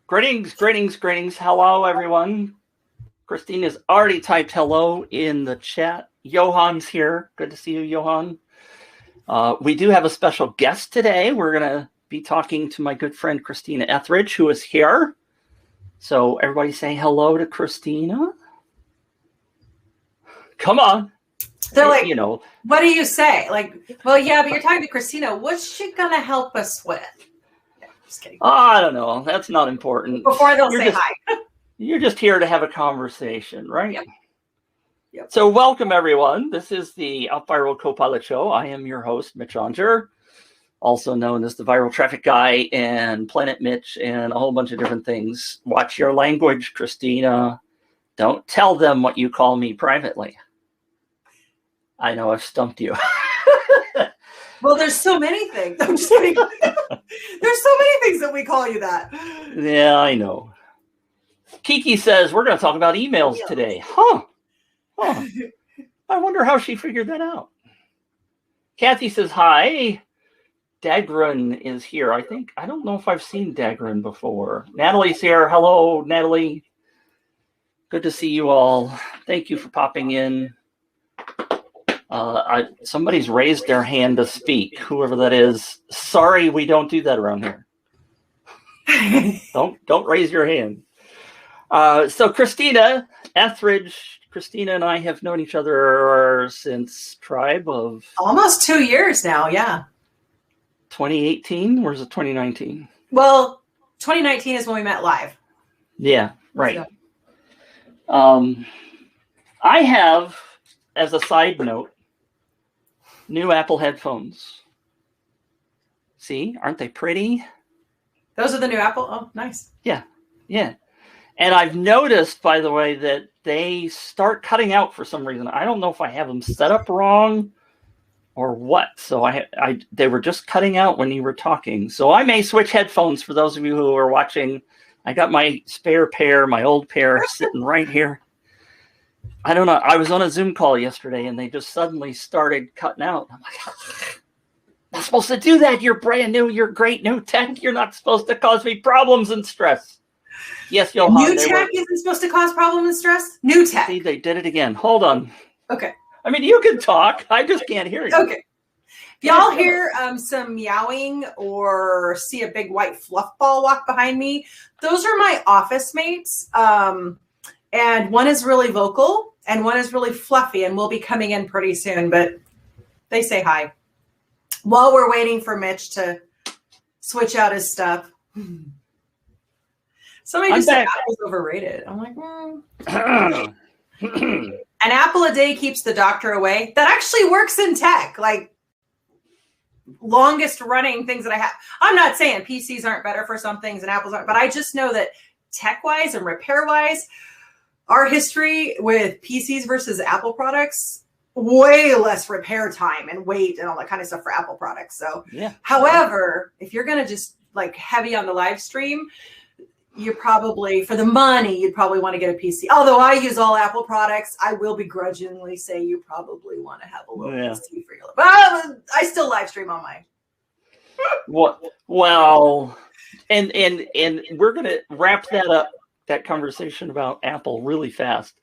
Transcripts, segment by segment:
Greetings, greetings, greetings. Hello, everyone. Christina's already typed hello in the chat. Johan's here. Good to see you, Johan. We do have a special guest today. We're going to be talking to my good friend, Christina Etheridge, who is here. So everybody say hello to Christina. Come on. They're like, what do you say? Like, well, yeah, but you're talking to Christina. What's she going to help us with? No, just kidding. I don't know. That's not important. Before they'll say hi. You're just here to have a conversation, right? Yep. So welcome, everyone. This is the UpViral Co-Pilot Show. I am your host, Mitch Onger, also known as the Viral Traffic Guy and Planet Mitch and a whole bunch of different things. Watch your language, Christina. Don't tell them what you call me privately. I know I've stumped you. Well, there's so many things. I'm just kidding. There's so many things that we call you that. Yeah, I know. Kiki says we're going to talk about emails today. Huh. I wonder how she figured that out. Kathy says hi. Dagran is here. I don't know if I've seen Dagran before. Natalie's here. Hello, Natalie. Good to see you all. Thank you for popping in. Somebody's raised their hand to speak. Whoever that is. Sorry, we don't do that around here. Don't raise your hand. So Christina Etheridge, Christina and I have known each other since Tribe of almost 2 years now. Yeah. 2018. Where's it? 2019? Well, 2019 is when we met live. Yeah. Right. So. I have, as a side note, new Apple headphones. See, aren't they pretty? Those are the new Apple. Oh, nice. Yeah. And I've noticed, by the way, that they start cutting out for some reason. I don't know if I have them set up wrong or what. So they were just cutting out when you were talking. So I may switch headphones for those of you who are watching. I got my spare pair, my old pair, sitting right here. I don't know. I was on a Zoom call yesterday, and they just suddenly started cutting out. I'm like, I'm not supposed to do that. You're brand new. You're great new tech. You're not supposed to cause me problems and stress. Yes, Johan. New tech isn't supposed to cause problems and stress? New tech. See, they did it again. Hold on. Okay. I mean, you can talk. I just can't hear you. Okay. If y'all hear some meowing or see a big white fluff ball walk behind me, those are my office mates. And one is really vocal and one is really fluffy and will be coming in pretty soon, but they say hi. While we're waiting for Mitch to switch out his stuff. Somebody just said Apple's overrated. I'm like, An apple a day keeps the doctor away. That actually works in tech. Like, longest running things that I have. I'm not saying PCs aren't better for some things and Apples aren't, but I just know that tech-wise and repair-wise, our history with PCs versus Apple products, way less repair time and wait and all that kind of stuff for Apple products. So, yeah. However, if you're going to just like heavy on the live stream, you probably, for the money, you'd probably want to get a PC. Although I use all Apple products, I will begrudgingly say you probably want to have a little PC for your. But I still live stream on mine. Well, and we're going to wrap that up, that conversation about Apple really fast.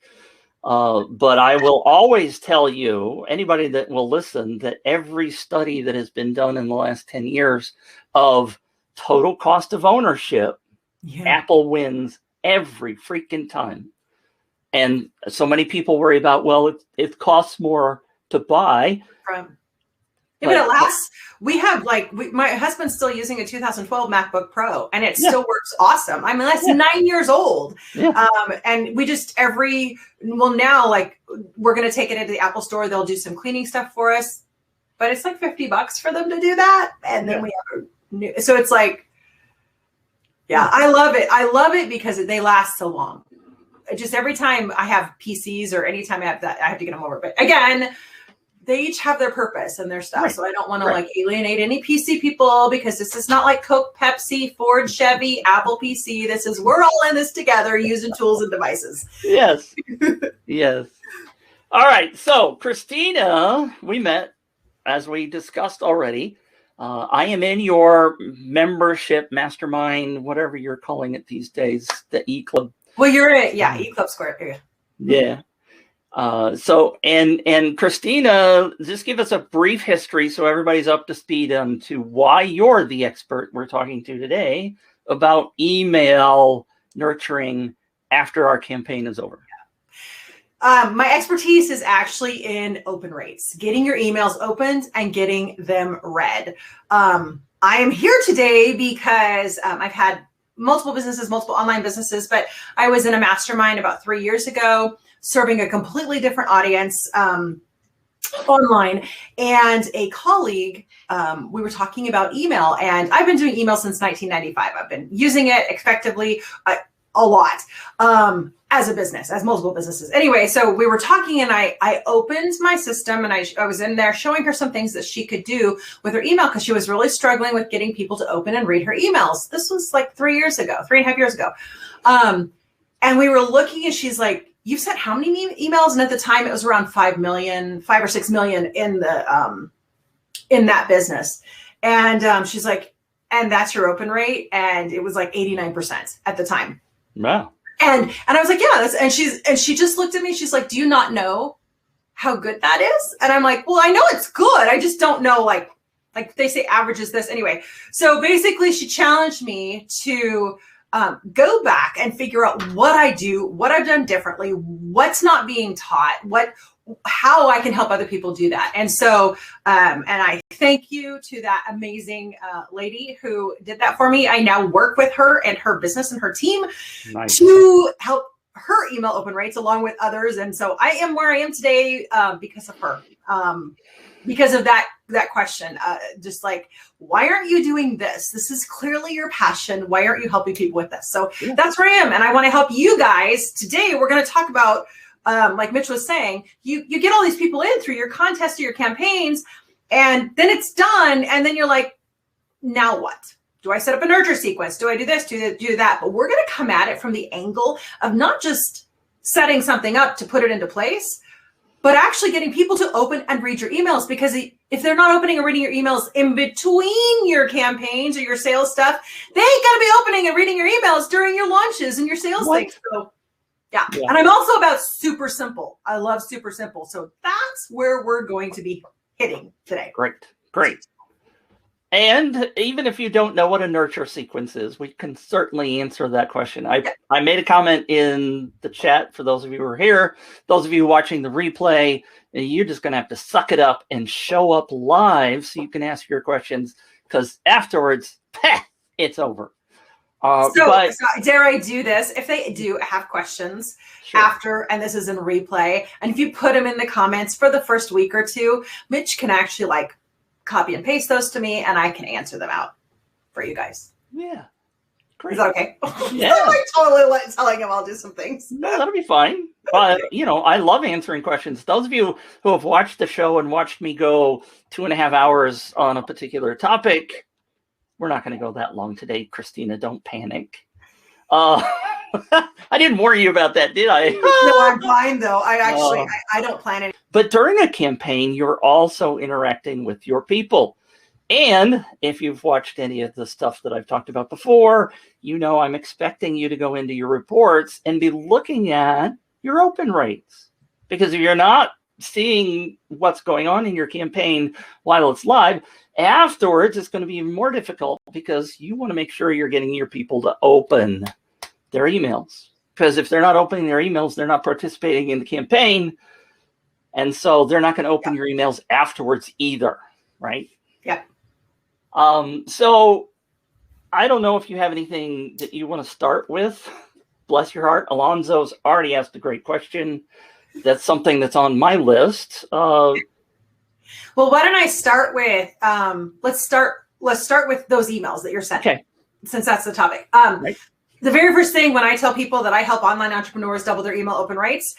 But I will always tell you, anybody that will listen, that every study that has been done in the last 10 years of total cost of ownership, Apple wins every freaking time. And so many people worry about, well, it costs more to buy. But it lasts. We have my husband's still using a 2012 MacBook Pro, and it still works awesome. I mean, that's 9 years old. Yeah. And we just now we're going to take it into the Apple store. They'll do some cleaning stuff for us, but it's like $50 for them to do that. And then we have a new, so it's like, I love it. I love it because they last so long. Just every time I have PCs or anytime I have that, I have to get them over. But again, they each have their purpose and their stuff. Right. So I don't want to alienate any PC people because this is not like Coke, Pepsi, Ford, Chevy, Apple PC. This is, we're all in this together using tools and devices. Yes. Yes. All right. So Christina, we met, as we discussed already, I am in your membership mastermind, whatever you're calling it these days, the E-Club. Well, you're in, E-Club Square. Yeah. So, and Christina, just give us a brief history so everybody's up to speed on to why you're the expert we're talking to today about email nurturing after our campaign is over. My expertise is actually in open rates, getting your emails opened and getting them read. I am here today because I've had multiple businesses, multiple online businesses, but I was in a mastermind about 3 years ago, serving a completely different audience online. And a colleague, we were talking about email, and I've been doing email since 1995. I've been using it effectively a lot as a business, as multiple businesses. Anyway, so we were talking, and I opened my system, and I was in there showing her some things that she could do with her email because she was really struggling with getting people to open and read her emails. This was like 3.5 years ago. And we were looking, and she's like, "You've sent how many emails?" And at the time, it was around 5 or 6 million in the in that business. And she's like, "And that's your open rate?" And it was like 89% at the time. Wow. And I was like, "Yeah." And she just looked at me. She's like, "Do you not know how good that is?" And I'm like, "Well, I know it's good. I just don't know, like they say average is this." Anyway, so basically she challenged me to go back and figure out what I do, what I've done differently, what's not being taught, how I can help other people do that. And so, and I thank you to that amazing lady who did that for me. I now work with her and her business and her team to help her email open rates along with others. And so I am where I am today because of her. Because of that question, just like, why aren't you doing this? This is clearly your passion. Why aren't you helping people with this? So that's where I am. And I want to help you guys. Today, we're going to talk about, like Mitch was saying, you get all these people in through your contests or your campaigns, and then it's done. And then you're like, now what? Do I set up a nurture sequence? Do I do this, do that? But we're going to come at it from the angle of not just setting something up to put it into place, but actually getting people to open and read your emails. Because if they're not opening and reading your emails in between your campaigns or your sales stuff, they ain't going to be opening and reading your emails during your launches and your sales things. So yeah. And I'm also about super simple. I love super simple. So that's where we're going to be hitting today. Great. And even if you don't know what a nurture sequence is, we can certainly answer that question. I made a comment in the chat for those of you who are here. Those of you watching the replay, you're just going to have to suck it up and show up live so you can ask your questions, because afterwards, it's over. So dare I do this? If they do have questions after, and this is in replay, and if you put them in the comments for the first week or two, Mitch can actually like copy and paste those to me, and I can answer them out for you guys. Yeah. Great. Is that okay? Yeah. I'm like totally telling him I'll do some things. No, that'll be fine. But, I love answering questions. Those of you who have watched the show and watched me go 2.5 hours on a particular topic, we're not going to go that long today, Christina. Don't panic. I didn't warn you about that, did I? No, I'm fine, though. I don't plan it. But during a campaign, you're also interacting with your people. And if you've watched any of the stuff that I've talked about before, I'm expecting you to go into your reports and be looking at your open rates. Because if you're not seeing what's going on in your campaign while it's live, afterwards it's going to be even more difficult, because you want to make sure you're getting your people to open their emails. Because if they're not opening their emails, they're not participating in the campaign. And so they're not going to open your emails afterwards either, right? Yeah. So I don't know if you have anything that you want to start with. Bless your heart. Alonzo's already asked a great question. That's something that's on my list. Well, why don't I start with, let's start with those emails that you're sending. Okay. Since that's the topic. Right. The very first thing when I tell people that I help online entrepreneurs double their email open rates,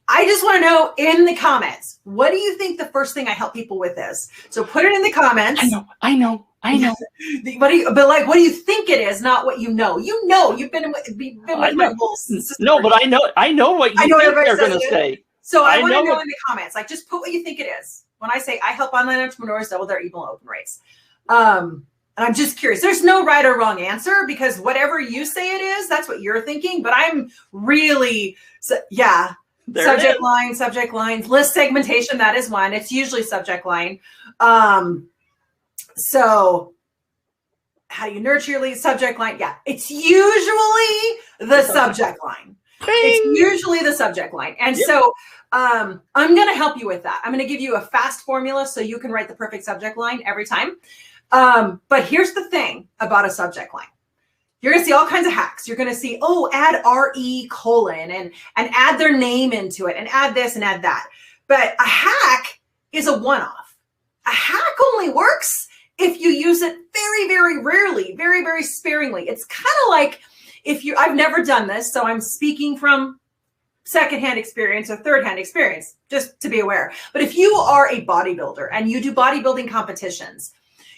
I just want to know in the comments, what do you think the first thing I help people with is? So put it in the comments. I know. What do you think it is? Not what you know. You've been with my whole system. No, but I know what you think they're going to say. So I want to know in the comments, like, just put what you think it is. When I say I help online entrepreneurs double their email open rates, And I'm just curious. There's no right or wrong answer because whatever you say it is, that's what you're thinking. But I'm really, subject lines, list segmentation. That is one. It's usually subject line. So how do you nurture your lead? Subject line. Yeah, it's usually the subject line. It's usually the subject line. And so I'm going to help you with that. I'm going to give you a fast formula so you can write the perfect subject line every time. But here's the thing about a subject line. You're going to see all kinds of hacks. You're going to see, add RE colon and add their name into it and add this and add that. But a hack is a one-off. A hack only works if you use it very, very rarely, very, very sparingly. It's kind of like I've never done this, so I'm speaking from secondhand experience or third-hand experience, just to be aware. But if you are a bodybuilder and you do bodybuilding competitions,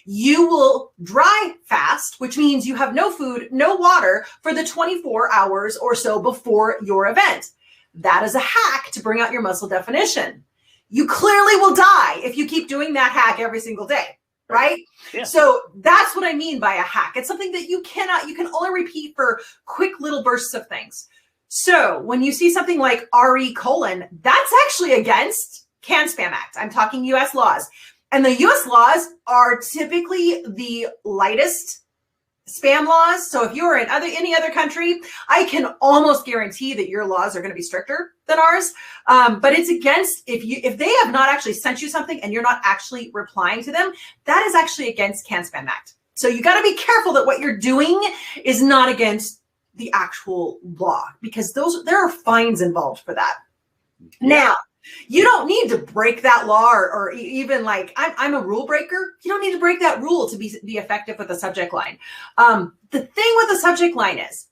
you will dry fast, which means you have no food, no water for the 24 hours or so before your event. That is a hack to bring out your muscle definition. You clearly will die if you keep doing that hack every single day, right? Yeah. So that's what I mean by a hack. It's something that you can only repeat for quick little bursts of things. So when you see something like RE colon, that's actually against CAN-SPAM Act. I'm talking US laws. And the US laws are typically the lightest spam laws. So if you're in any other country, I can almost guarantee that your laws are going to be stricter than ours. But it's against, if they have not actually sent you something and you're not actually replying to them, that is actually against CAN-SPAM Act. So you got to be careful that what you're doing is not against the actual law, because there are fines involved for that. Now, you don't need to break that law or even like I'm a rule breaker. You don't need to break that rule to be effective with a subject line. The thing with the subject line is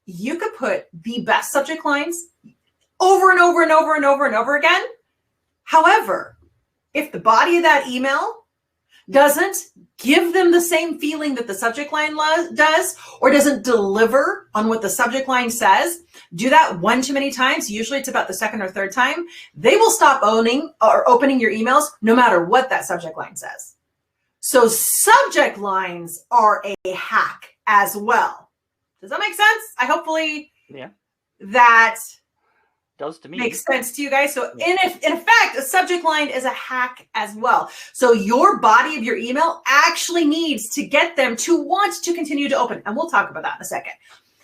you could put the best subject lines over and over and over and over and over again. However, if the body of that email doesn't give them the same feeling that the subject line does, or doesn't deliver on what the subject line says, do that one too many times, usually it's about the second or third time, they will stop opening your emails no matter what that subject line says. So subject lines are a hack as well. Does that make sense? Hopefully that does to me. Makes sense to you guys. So in fact, a subject line is a hack as well. So your body of your email actually needs to get them to want to continue to open. And we'll talk about that in a second.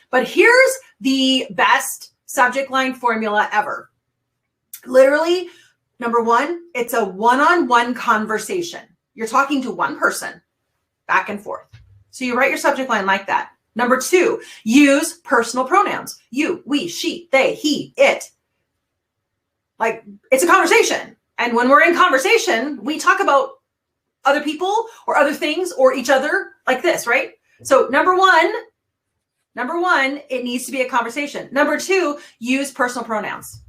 But here's the best subject line formula ever. Literally, number one, it's a one-on-one conversation. You're talking to one person back and forth. So you write your subject line like that. Number two, use personal pronouns. You, we, she, they, he, it. Like, it's a conversation. And when we're in conversation, we talk about other people or other things or each other like this, right? So number one, it needs to be a conversation. Number two, use personal pronouns.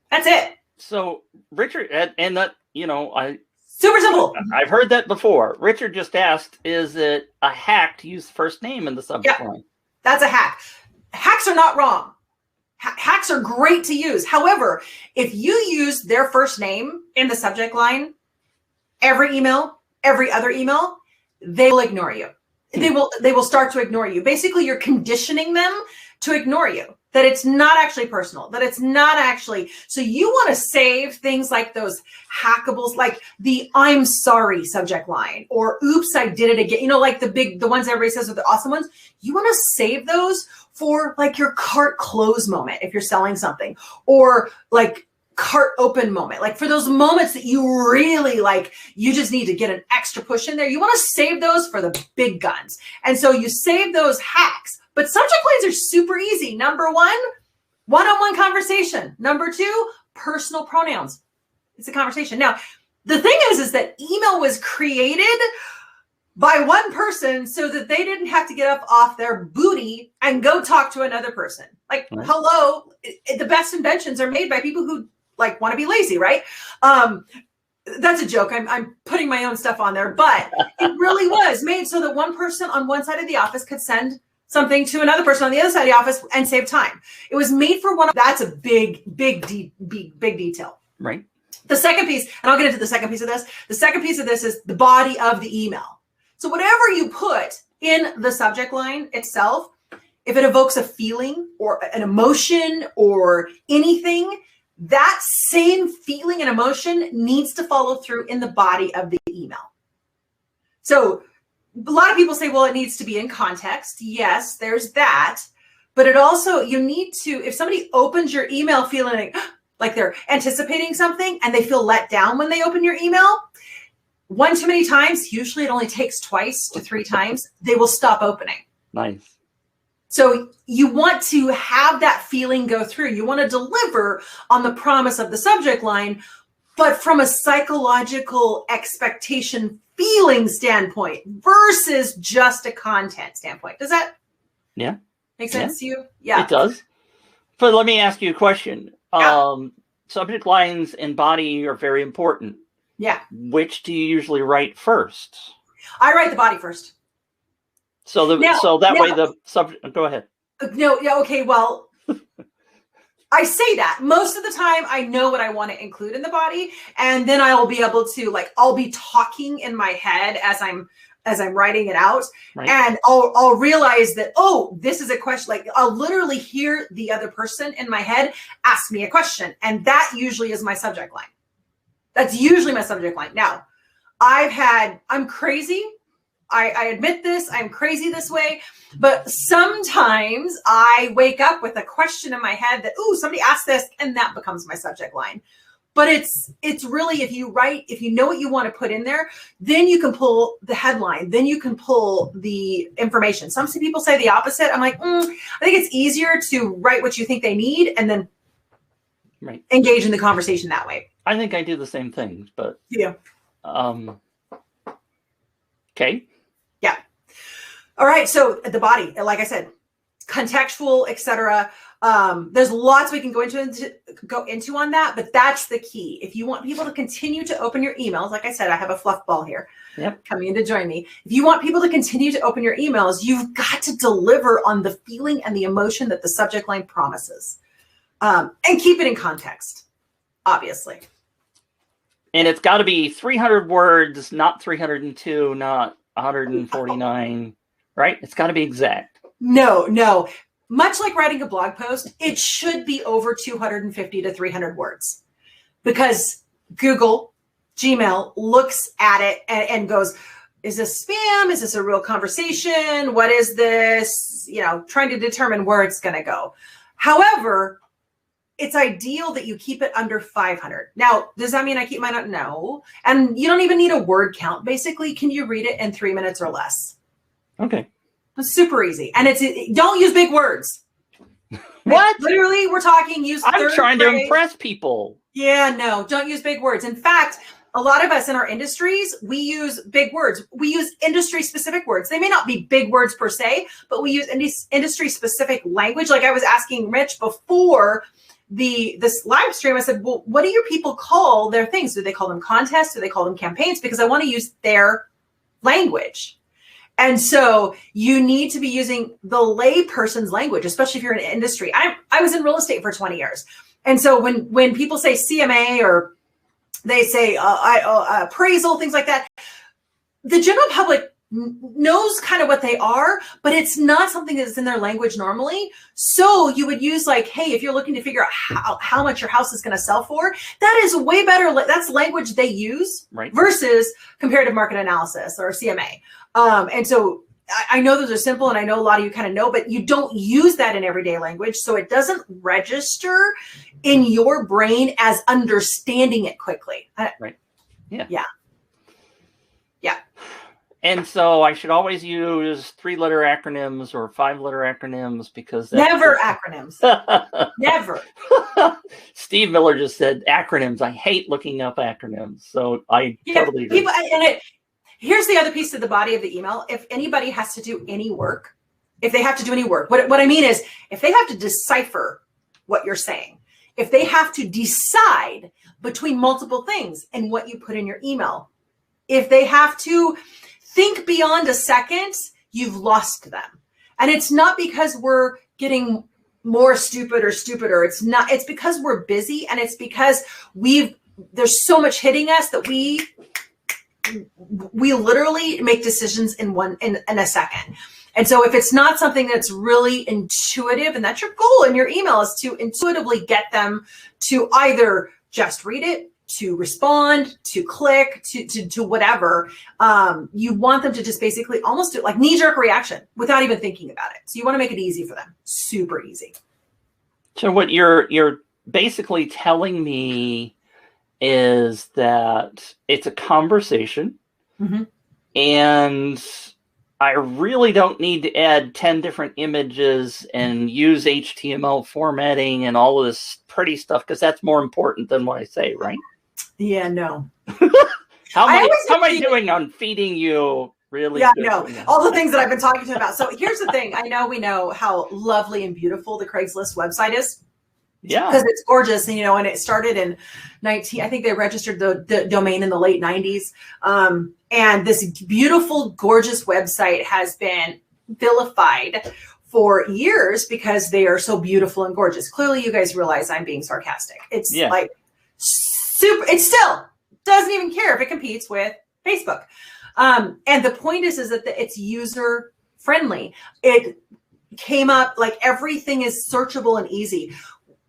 That's it. So Richard, and that, super simple. I've heard that before. Richard just asked, is it a hack to use the first name in the subject line? That's a hack. Hacks are not wrong. Hacks are great to use. However, if you use their first name in the subject line, every other email, they will ignore you. They will start to ignore you. Basically, you're conditioning them to ignore you, that it's not actually personal, that it's not actually. So you want to save things like those hackables, like the I'm sorry subject line, or oops, I did it again. Like the ones everybody says are the awesome ones. You want to save those for like your cart close moment if you're selling something, or like cart open moment, like for those moments that you really like, you just need to get an extra push in there. You want to save those for the big guns. And so you save those hacks, but subject lines are super easy. Number one, one-on-one conversation. Number two, personal pronouns. It's a conversation. Now, the thing is that email was created by one person so that they didn't have to get up off their booty and go talk to another person. Like, hello, the best inventions are made by people who like want to be lazy, right? That's a joke. I'm putting my own stuff on there, but it really was made so that one person on one side of the office could send something to another person on the other side of the office and save time. It was made for one. That's a big detail. Right. The second piece, and I'll get into the second piece of this. The second piece of this is the body of the email. So whatever you put in the subject line itself, if it evokes a feeling or an emotion or anything, that same feeling and emotion needs to follow through in the body of the email. So a lot of people say, well, it needs to be in context. Yes, there's that. But it also, you need to, if somebody opens your email feeling like they're anticipating something and they feel let down when they open your email, one too many times, usually it only takes 2 to 3 times, they will stop opening. Nice. So you want to have that feeling go through. You want to deliver on the promise of the subject line, but from a psychological expectation feeling standpoint versus just a content standpoint. Does that make sense to you? Yeah, it does. But let me ask you a question. Yeah. Subject lines and body are very important. Yeah. Which do you usually write first? I write the body first. So that way the subject. Go ahead. No. Yeah. Okay. Well, I say that most of the time I know what I want to include in the body, and then I will be able to I'll be talking in my head as I'm writing it out, right. And I'll realize that, oh, this is a question. I'll literally hear the other person in my head ask me a question, and that usually is my subject line. That's usually my subject line. Now, I'm crazy. I admit this, I'm crazy this way, but sometimes I wake up with a question in my head that, ooh, somebody asked this, and that becomes my subject line. But it's really, if you know what you want to put in there, then you can pull the headline, then you can pull the information. Some people say the opposite. I'm like, I think it's easier to write what you think they need and then engage in the conversation that way. I think I do the same thing, but yeah. Okay. Yeah. All right. So the body, like I said, contextual, etc. There's lots we can go into on that, but that's the key. If you want people to continue to open your emails, like I said, I have a fluff ball here coming in to join me. If you want people to continue to open your emails, you've got to deliver on the feeling and the emotion that the subject line promises, and keep it in context, obviously. And it's got to be 300 words, not 302, not 149, right? It's got to be exact. No. Much like writing a blog post, it should be over 250 to 300 words, because Google, Gmail looks at it and goes, is this spam? Is this a real conversation? What is this? Trying to determine where it's going to go. However, it's ideal that you keep it under 500. Now, does that mean I keep mine up? No. And you don't even need a word count. Basically, can you read it in 3 minutes or less? Okay. It's super easy. And don't use big words. What? Literally, we're talking I'm trying to impress people. Yeah, no, don't use big words. In fact, a lot of us in our industries, we use big words. We use industry-specific words. They may not be big words per se, but we use industry-specific language. Like I was asking Rich before this live stream, I said, well, what do your people call their things? Do they call them contests? Do they call them campaigns? Because I want to use their language. And so you need to be using the lay person's language, especially if you're in an industry. I was in real estate for 20 years. And so when people say CMA or they say appraisal, things like that, the general public knows kind of what they are, but it's not something that's in their language normally. So you would use hey, if you're looking to figure out how much your house is going to sell for, that is way better. That's language they use versus comparative market analysis or CMA. And so I know those are simple, and I know a lot of you kind of know, but you don't use that in everyday language. So it doesn't register in your brain as understanding it quickly. Right. Yeah. Yeah. Yeah. And so I should always use 3-letter acronyms or 5-letter acronyms because never acronyms. Never. Steve Miller just said acronyms. I hate looking up acronyms. So I totally agree. Here's the other piece of the body of the email. If anybody has to do any work, what I mean is if they have to decipher what you're saying, if they have to decide between multiple things and what you put in your email, if they have to think beyond a second, you've lost them. And it's not because we're getting more stupid or stupider. It's because we're busy, and it's because we've there's so much hitting us that we literally make decisions in a second. And so if it's not something that's really intuitive, and that's your goal in your email, is to intuitively get them to either just read it, to respond, to click, to whatever, you want them to just basically almost do it like knee-jerk reaction without even thinking about it. So you want to make it easy for them, super easy. So what you're basically telling me is that it's a conversation, Mm-hmm. and I really don't need to add 10 different images and use HTML formatting and all of this pretty stuff, because that's more important than what I say, right? Yeah, no. How am I doing on feeding you really? Yeah, no. All the things that I've been talking to you about. So here's the thing. I know we know how lovely and beautiful the Craigslist website is. Yeah. Because it's gorgeous. And, and it started in I think they registered the domain in the late 90s. And this beautiful, gorgeous website has been vilified for years because they are so beautiful and gorgeous. Clearly, you guys realize I'm being sarcastic. It's like super, it still doesn't even care if it competes with Facebook. And the point is that it's user friendly. It came up like everything is searchable and easy.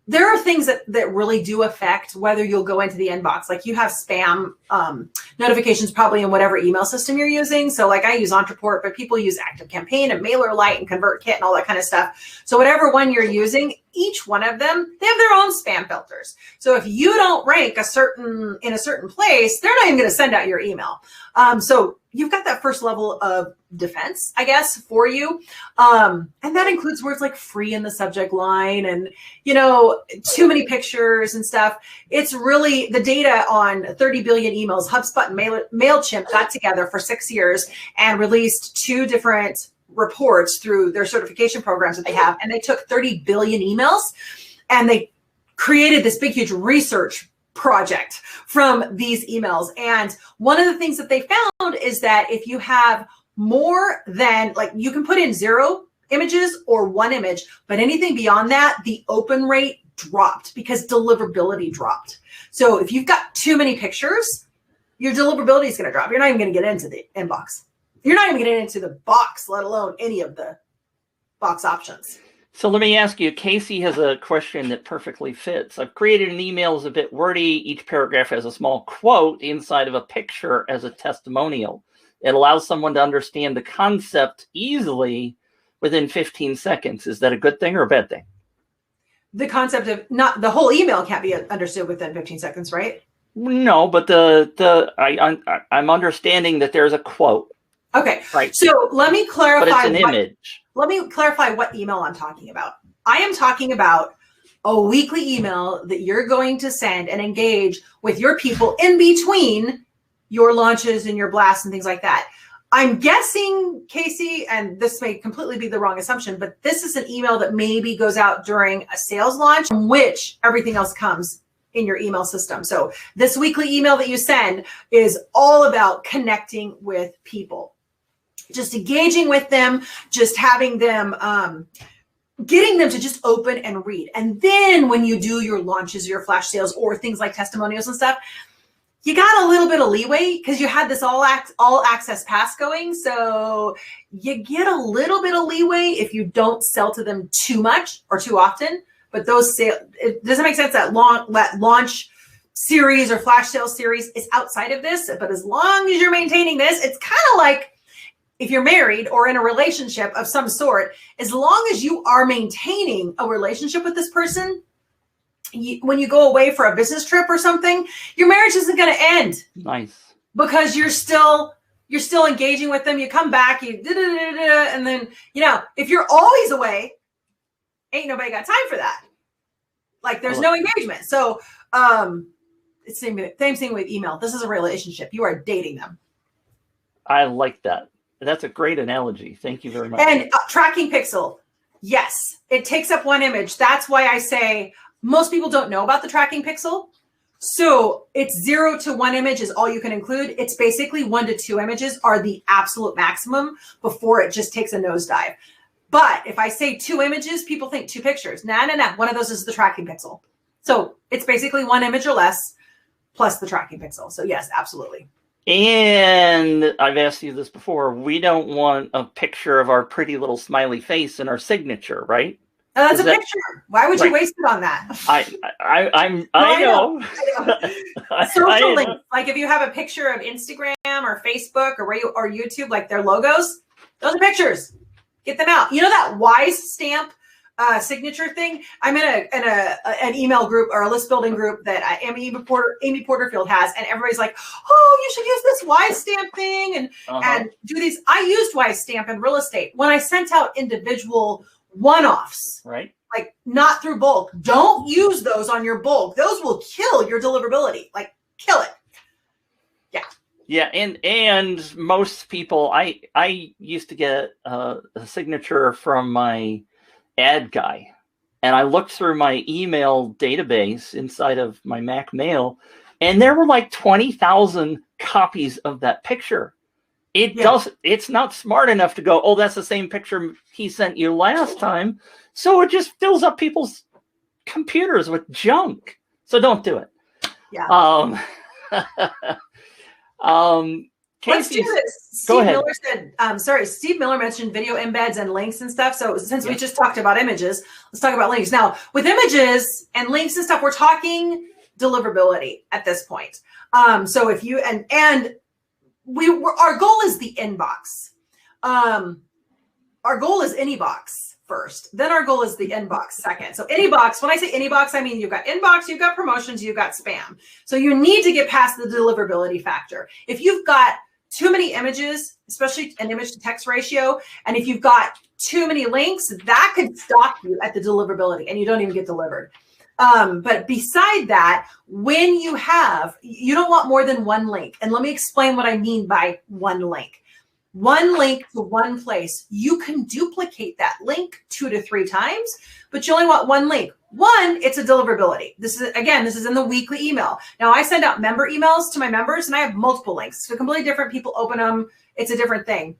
There are things that really do affect whether you'll go into the inbox. Like you have spam notifications probably in whatever email system you're using. So like I use Entreport, but people use ActiveCampaign and MailerLite and ConvertKit and all that kind of stuff. So whatever one you're using, each one of them, they have their own spam filters. So if you don't rank in a certain place, they're not even going to send out your email. So you've got that first level of defense, I guess, for you. And that includes words like free in the subject line and, too many pictures and stuff. It's really the data on 30 billion emails. HubSpot and MailChimp got together for 6 years and released 2 different reports through their certification programs that they have. And they took 30 billion emails and they created this big, huge research project from these emails. And one of the things that they found is that if you have more than, like, you can put in 0 images or 1 image, but anything beyond that, the open rate dropped because deliverability dropped. So if you've got too many pictures, your deliverability is going to drop. You're not even going to get into the inbox. You're not even getting into the box, let alone any of the box options. So let me ask you, Casey has a question that perfectly fits. I've created an email that's a bit wordy. Each paragraph has a small quote inside of a picture as a testimonial. It allows someone to understand the concept easily within 15 seconds. Is that a good thing or a bad thing? The concept of not the whole email can't be understood within 15 seconds, right? No, but I'm understanding that there's a quote. Okay. Right. So let me clarify. But it's an image. Let me clarify what email I'm talking about. I am talking about a weekly email that you're going to send and engage with your people in between your launches and your blasts and things like that. I'm guessing, Casey, and this may completely be the wrong assumption, but this is an email that maybe goes out during a sales launch from which everything else comes in your email system. So this weekly email that you send is all about connecting with people, just engaging with them, just having them, getting them to just open and read. And then when you do your launches, your flash sales, or things like testimonials and stuff, you got a little bit of leeway because you had this all access pass going. So you get a little bit of leeway if you don't sell to them too much or too often. But those sales, it doesn't make sense that launch series or flash sales series is outside of this. But as long as you're maintaining this, it's kind of like if you're married or in a relationship of some sort, as long as you are maintaining a relationship with this person, when you go away for a business trip or something, your marriage isn't going to end. Nice. Because you're still engaging with them. You come back, and then, if you're always away, ain't nobody got time for that. Like there's no engagement. So it's same thing with email. This is a relationship. You are dating them. I like that. That's a great analogy. Thank you very much. And tracking pixel. Yes, it takes up 1 image. That's why I say most people don't know about the tracking pixel. So it's 0 to 1 image is all you can include. It's basically 1 to 2 images are the absolute maximum before it just takes a nosedive. But if I say 2 images, people think 2 pictures. No. One of those is the tracking pixel. So it's basically 1 image or less. plus the tracking pixel. So yes, absolutely. And I've asked you this before. We don't want a picture of our pretty little smiley face in our signature, right? That's a picture. Why would you waste it on that? I know. Social links. Like if you have a picture of Instagram or Facebook or YouTube, like their logos, those are pictures. Get them out. You know that Wise stamp signature thing? I'm in an email group or a list building group that Amy Porterfield has, and everybody's like, "Oh, you should use this Wise stamp thing and do these." I used Wise stamp in real estate when I sent out individual one-offs, right? Like not through bulk. Don't use those on your bulk. Those will kill your deliverability. Like kill it. Yeah. Yeah, and most people, I used to get a signature from my ad guy, and I looked through my email database inside of my Mac Mail, and there were like 20,000 copies of that picture. It's not smart enough to go, oh, that's the same picture he sent you last time. So it just fills up people's computers with junk. So don't do it. Yeah. Let's do this. Steve Miller said, Steve Miller mentioned video embeds and links and stuff. So since we just talked about images, let's talk about links. Now, with images and links and stuff, we're talking deliverability at this point. So if you, our goal is the inbox. Our goal is any box first. Then our goal is the inbox second. So any box, when I say any box, I mean you've got inbox, you've got promotions, you've got spam. So you need to get past the deliverability factor. If you've got too many images, especially an image to text ratio, and if you've got too many links, that could stop you at the deliverability and you don't even get delivered. But beside that, when you don't want more than one link. And let me explain what I mean by one link. One link to one place. You can duplicate that link 2 to 3 times, but you only want one link. One, it's a deliverability. This is in the weekly email. Now I send out member emails to my members and I have multiple links. So completely different people open them. It's a different thing.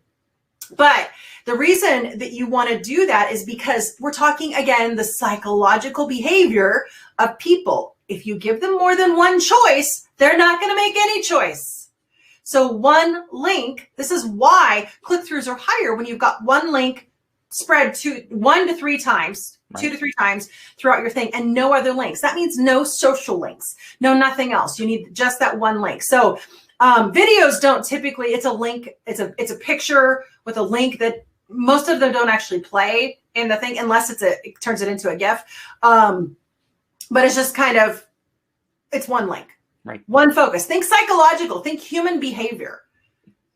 But the reason that you want to do that is because we're talking, again, the psychological behavior of people. If you give them more than one choice, they're not going to make any choice. So one link, this is why click-throughs are higher when you've got one link spread 1 to 3 times, right. 2 to 3 times throughout your thing and no other links. That means no social links, no nothing else. You need just that one link. So videos don't typically, it's a link, it's a picture with a link that most of them don't actually play in the thing unless it turns it into a GIF. But it's just kind of, it's one link. Right. One focus. Think psychological. Think human behavior.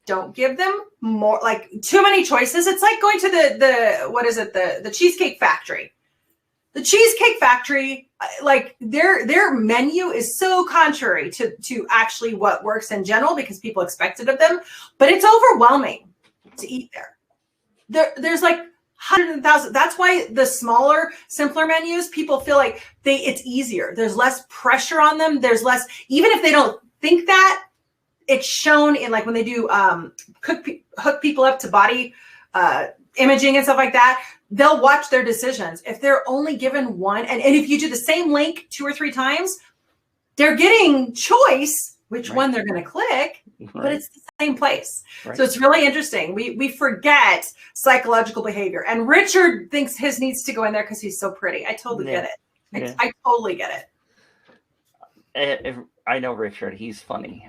Don't give them more, like too many choices. It's like going to the Cheesecake Factory. The Cheesecake Factory, like their menu is so contrary to actually what works in general because people expect it of them. But it's overwhelming to eat there. There's like hundreds and thousands. That's why the smaller, simpler menus, people feel like it's easier. There's less pressure on them. There's less, even if they don't think that, it's shown in like when they do hook people up to body imaging and stuff like that, they'll watch their decisions. If they're only given one, and if you do the same link 2 or 3 times, they're getting choice which one they're going to click, but it's the same place. Right. So it's really interesting. We forget psychological behavior. And Richard thinks his needs to go in there because he's so pretty. I totally get it. I totally get it. I know Richard. He's funny.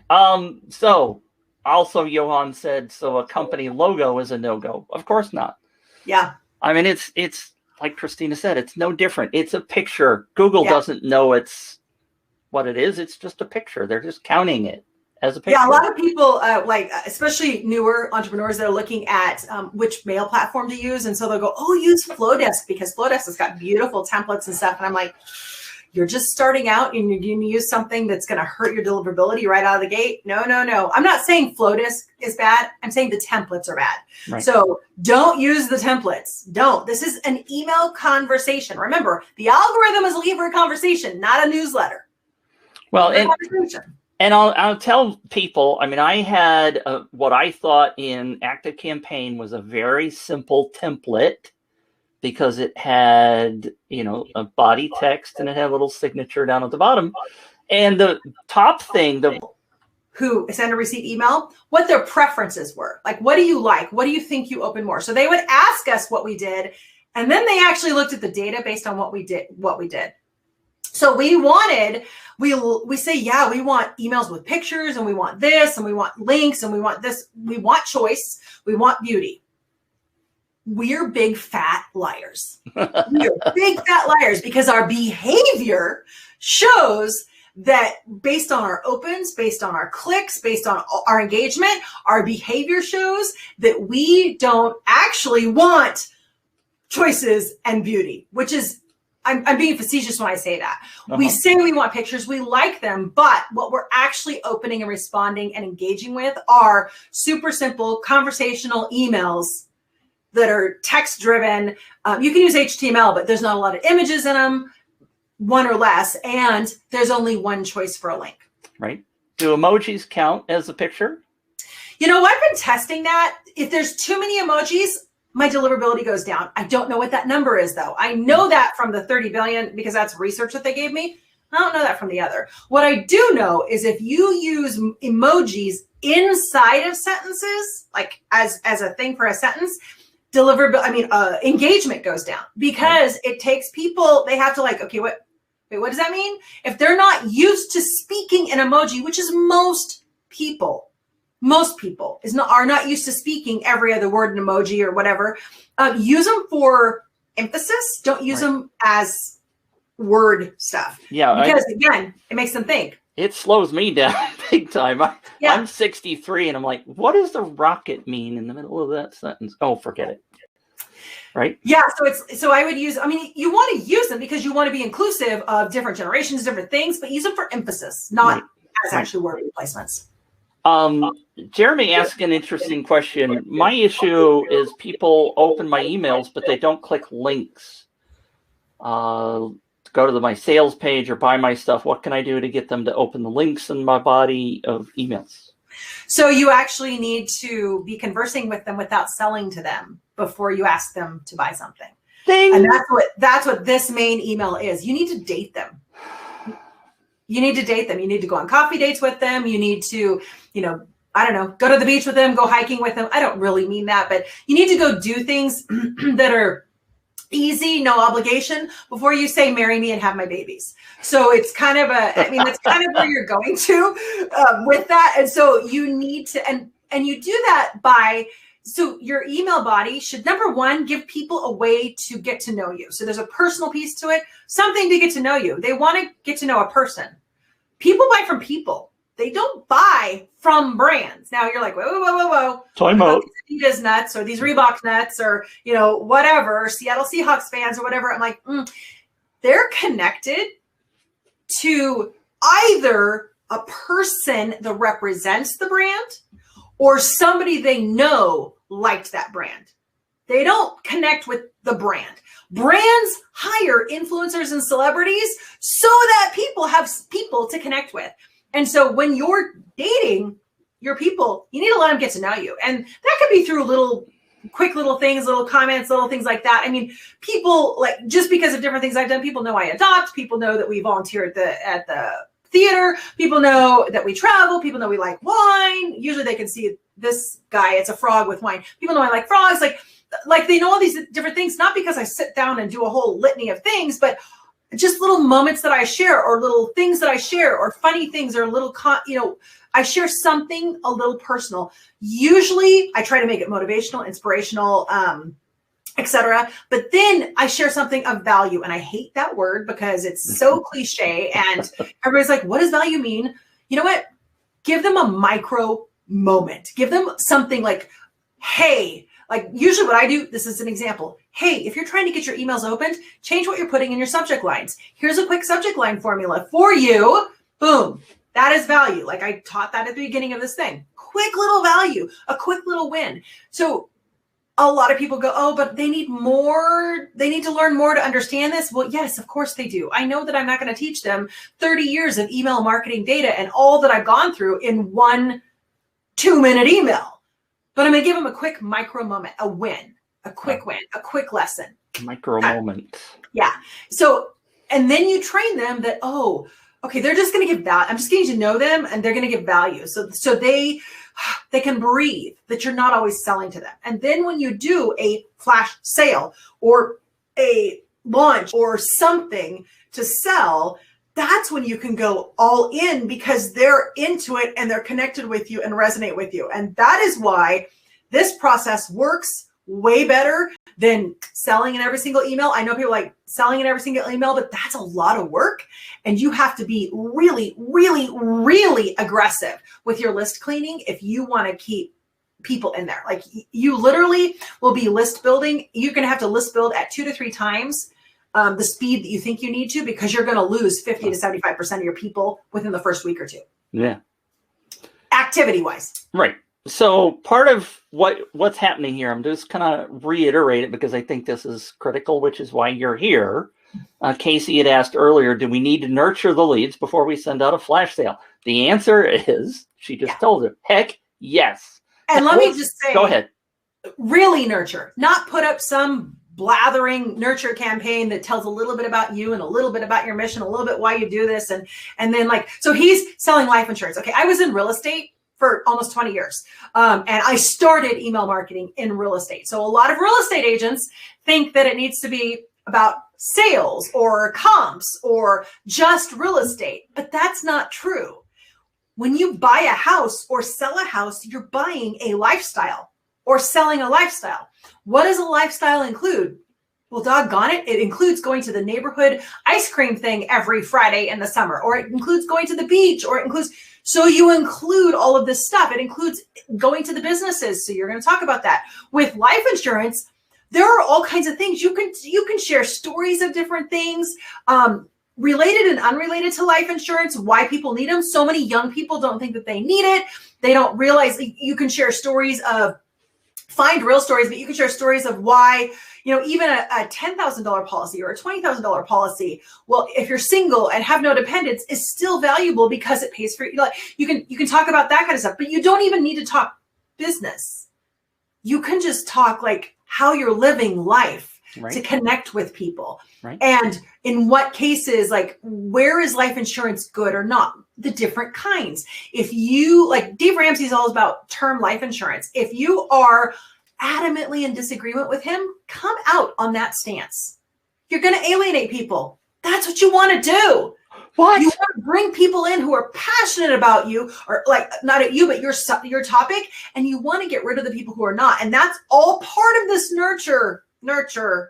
So also Johan said, so a company logo is a no-go. Of course not. Yeah. I mean, it's like Christina said, it's no different. It's a picture. Google doesn't know it's what it is. It's just a picture. They're just counting it as a picture. Yeah, a lot of people, especially newer entrepreneurs that are looking at which mail platform to use. And so they'll go, oh, use Flowdesk because Flowdesk has got beautiful templates and stuff. And I'm like, you're just starting out and you're going to use something that's going to hurt your deliverability right out of the gate. No. I'm not saying Flowdesk is bad. I'm saying the templates are bad. Right. So don't use the templates. Don't. This is an email conversation. Remember, the algorithm is looking for a conversation, not a newsletter. Well, and I'll tell people, I mean, I had what I thought in Active Campaign was a very simple template because it had, a body text and it had a little signature down at the bottom. And the top thing, who send a receipt email, what their preferences were. Like, what do you like? What do you think you open more? So they would ask us what we did, and then they actually looked at the data based on what we did. So we say, yeah, we want emails with pictures, and we want this, and we want links, and we want this. We want choice. We want beauty. We're big fat liars. We're big fat liars because our behavior shows that based on our opens, based on our clicks, based on our engagement, our behavior shows that we don't actually want choices and beauty, which is, I'm being facetious when I say that. We say we want pictures, we like them, but what we're actually opening and responding and engaging with are super simple conversational emails that are text driven. You can use HTML, but there's not a lot of images in them, one or less, and there's only one choice for a link. Right. Do emojis count as a picture? You know, I've been testing that. If there's too many emojis, my deliverability goes down. I don't know what that number is, though. I know that from the 30 billion because that's research that they gave me. I don't know that from the other. What I do know is if you use emojis inside of sentences, like as a thing for a sentence, engagement goes down because it takes people, they have to like, okay, what does that mean? If they're not used to speaking in emoji, which is most people are not used to speaking every other word in emoji or whatever, use them for emphasis. Don't use them as word stuff. Yeah. Because again, it makes them think. It slows me down big time. I'm 63 and I'm like, what does the rocket mean in the middle of that sentence? Oh, forget it. Right? Yeah. So I would use, you want to use them because you want to be inclusive of different generations, different things, but use them for emphasis, not as actually word replacements. Jeremy asked an interesting question. My issue is people open my emails, but they don't click links. Go to my sales page or buy my stuff. What can I do to get them to open the links in my body of emails? So you actually need to be conversing with them without selling to them before you ask them to buy something. Ding. And that's what this main email is. You need to date them. You need to date them. You need to go on coffee dates with them. You need to, I don't know, go to the beach with them, go hiking with them. I don't really mean that, but you need to go do things that are easy, no obligation before you say, marry me and have my babies. So it's kind of that's kind of where you're going to with that. And so you need to, and you do that so your email body should, number one, give people a way to get to know you. So there's a personal piece to it, something to get to know you. They want to get to know a person. People buy from people. They don't buy from brands. Now you're like, whoa. Time out. These Adidas nuts or these Reebok nuts or, whatever, Seattle Seahawks fans or whatever. I'm like, they're connected to either a person that represents the brand or somebody they know liked that brand. They don't connect with the brand. Brands hire influencers and celebrities so that people have people to connect with. And so when you're dating your people, you need to let them get to know you. And that could be through quick little things, little comments, little things like that. People, like, just because of different things I've done, people know I adopt, people know that we volunteer at the theater, people know that we travel, people know we like wine. Usually they can see this guy, it's a frog with wine. People know I like frogs. Like they know all these different things, not because I sit down and do a whole litany of things, but just little moments that I share or little things that I share or funny things or little, I share something a little personal. Usually I try to make it motivational, inspirational, etc. But then I share something of value. And I hate that word because it's so cliche and everybody's like, what does value mean? You know what? Give them a micro moment. Give them something like, hey, like usually what I do, this is an example. Hey, if you're trying to get your emails opened, change what you're putting in your subject lines. Here's a quick subject line formula for you. Boom. That is value. Like I taught that at the beginning of this thing. Quick little value, a quick little win. So a lot of people go, oh, but they need more. They need to learn more to understand this. Well, yes, of course they do. I know that I'm not going to teach them 30 years of email marketing data and all that I've gone through in one 2-minute email. But I'm going to give them a quick micro moment, a win, a quick win, a quick lesson. Micro moment. Yeah. So, and then you train them that, oh, okay, they're just going to give value. I'm just getting to know them and they're going to give value. So they can breathe that you're not always selling to them. And then when you do a flash sale or a launch or something to sell, that's when you can go all in because they're into it and they're connected with you and resonate with you. And that is why this process works way better than selling in every single email. I know people like selling in every single email, but that's a lot of work. And you have to be really, really, really aggressive with your list cleaning if you want to keep people in there. Like you literally will be list building. You're going to have to list build at 2 to 3 times the speed that you think you need to, because you're going to lose 50 to 75% of your people within the first week or 2. Yeah. Activity wise. Right. So part of what's happening here, I'm just kind of reiterate it because I think this is critical, which is why you're here. Casey had asked earlier, do we need to nurture the leads before we send out a flash sale? The answer is, she just told it, heck yes. And let me just say, go ahead. Really nurture, not put up some blathering nurture campaign that tells a little bit about you and a little bit about your mission, a little bit why you do this. And then like, so he's selling life insurance. Okay. I was in real estate for almost 20 years. And I started email marketing in real estate. So a lot of real estate agents think that it needs to be about sales or comps or just real estate, but that's not true. When you buy a house or sell a house, you're buying a lifestyle or selling a lifestyle. What does a lifestyle include? Well, doggone it, it includes going to the neighborhood ice cream thing every Friday in the summer, or it includes going to the beach, or it includes, so you include all of this stuff. It includes going to the businesses. So you're going to talk about that. With life insurance, there are all kinds of things. You can share stories of different things, related and unrelated to life insurance, why people need them. So many young people don't think that they need it. They don't realize that you can share stories of, find real stories, but you can share stories of why, even a $10,000 policy or a $20,000 policy, well, if you're single and have no dependents, is still valuable because it pays for you. Like you can talk about that kind of stuff, but you don't even need to talk business. You can just talk like how you're living life. Right. To connect with people. Right. And in what cases, like where is life insurance good or not? The different kinds. If you, like Dave Ramsey's all about term life insurance. If you are adamantly in disagreement with him, come out on that stance. You're going to alienate people. That's what you want to do. What? You want to bring people in who are passionate about you, or like not at you, but your topic. And you want to get rid of the people who are not. And that's all part of this nurture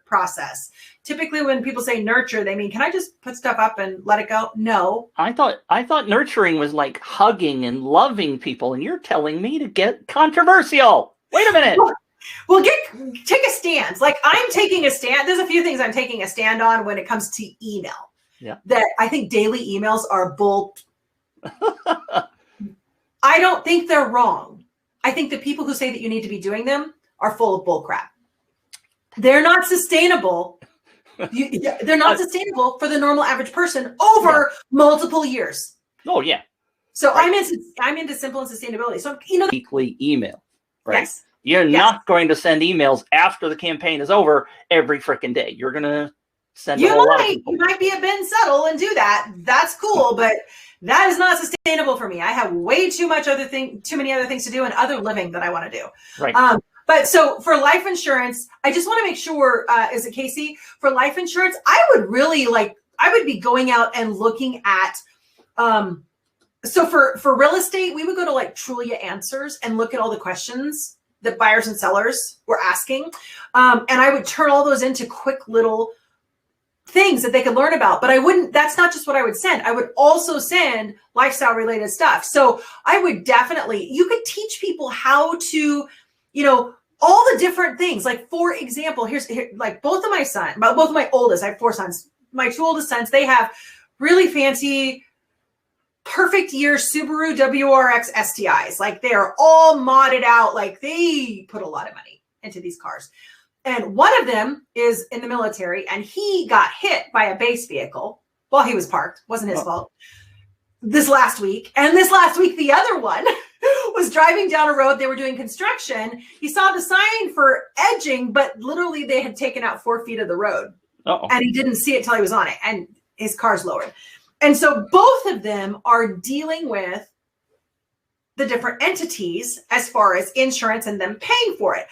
process. Typically when people say nurture, they mean, can I just put stuff up and let it go? No. I thought nurturing was like hugging and loving people, and you're telling me to get controversial. Wait a minute. Well, take a stance. Like I'm taking a stand. There's a few things I'm taking a stand on when it comes to email. Yeah. That I think daily emails are bull. I don't think they're wrong. I think the people who say that you need to be doing them are full of bull crap. They're not sustainable. They're not sustainable for the normal average person over multiple years. Oh yeah. So right. I'm into simple and sustainability. So weekly email, right? Yes. You're not going to send emails after the campaign is over every freaking day. You're going to send a whole lot of people. You might be a bit subtle and do that. That's cool, but that is not sustainable for me. I have way too many other things to do and other living that I want to do. Right. But so for life insurance, I just want to make sure, is it Casey? For life insurance, I would be going out and looking at, so for real estate, we would go to like Trulia Answers and look at all the questions that buyers and sellers were asking. And I would turn all those into quick little things that they could learn about, but that's not just what I would send. I would also send lifestyle related stuff. So I would you could teach people how to, all the different things. Like, for example, here, like both of my oldest, I have 4 sons. My 2 oldest sons, they have really fancy, perfect year Subaru WRX STIs. Like they are all modded out. Like they put a lot of money into these cars. And one of them is in the military, and he got hit by a base vehicle while he was parked. Wasn't his fault. This last week. And this last week, the other one was driving down a road. They were doing construction. He saw the sign for edging, but literally they had taken out 4 feet of the road. And he didn't see it till he was on it, and his car's lowered. And so both of them are dealing with the different entities as far as insurance and them paying for it.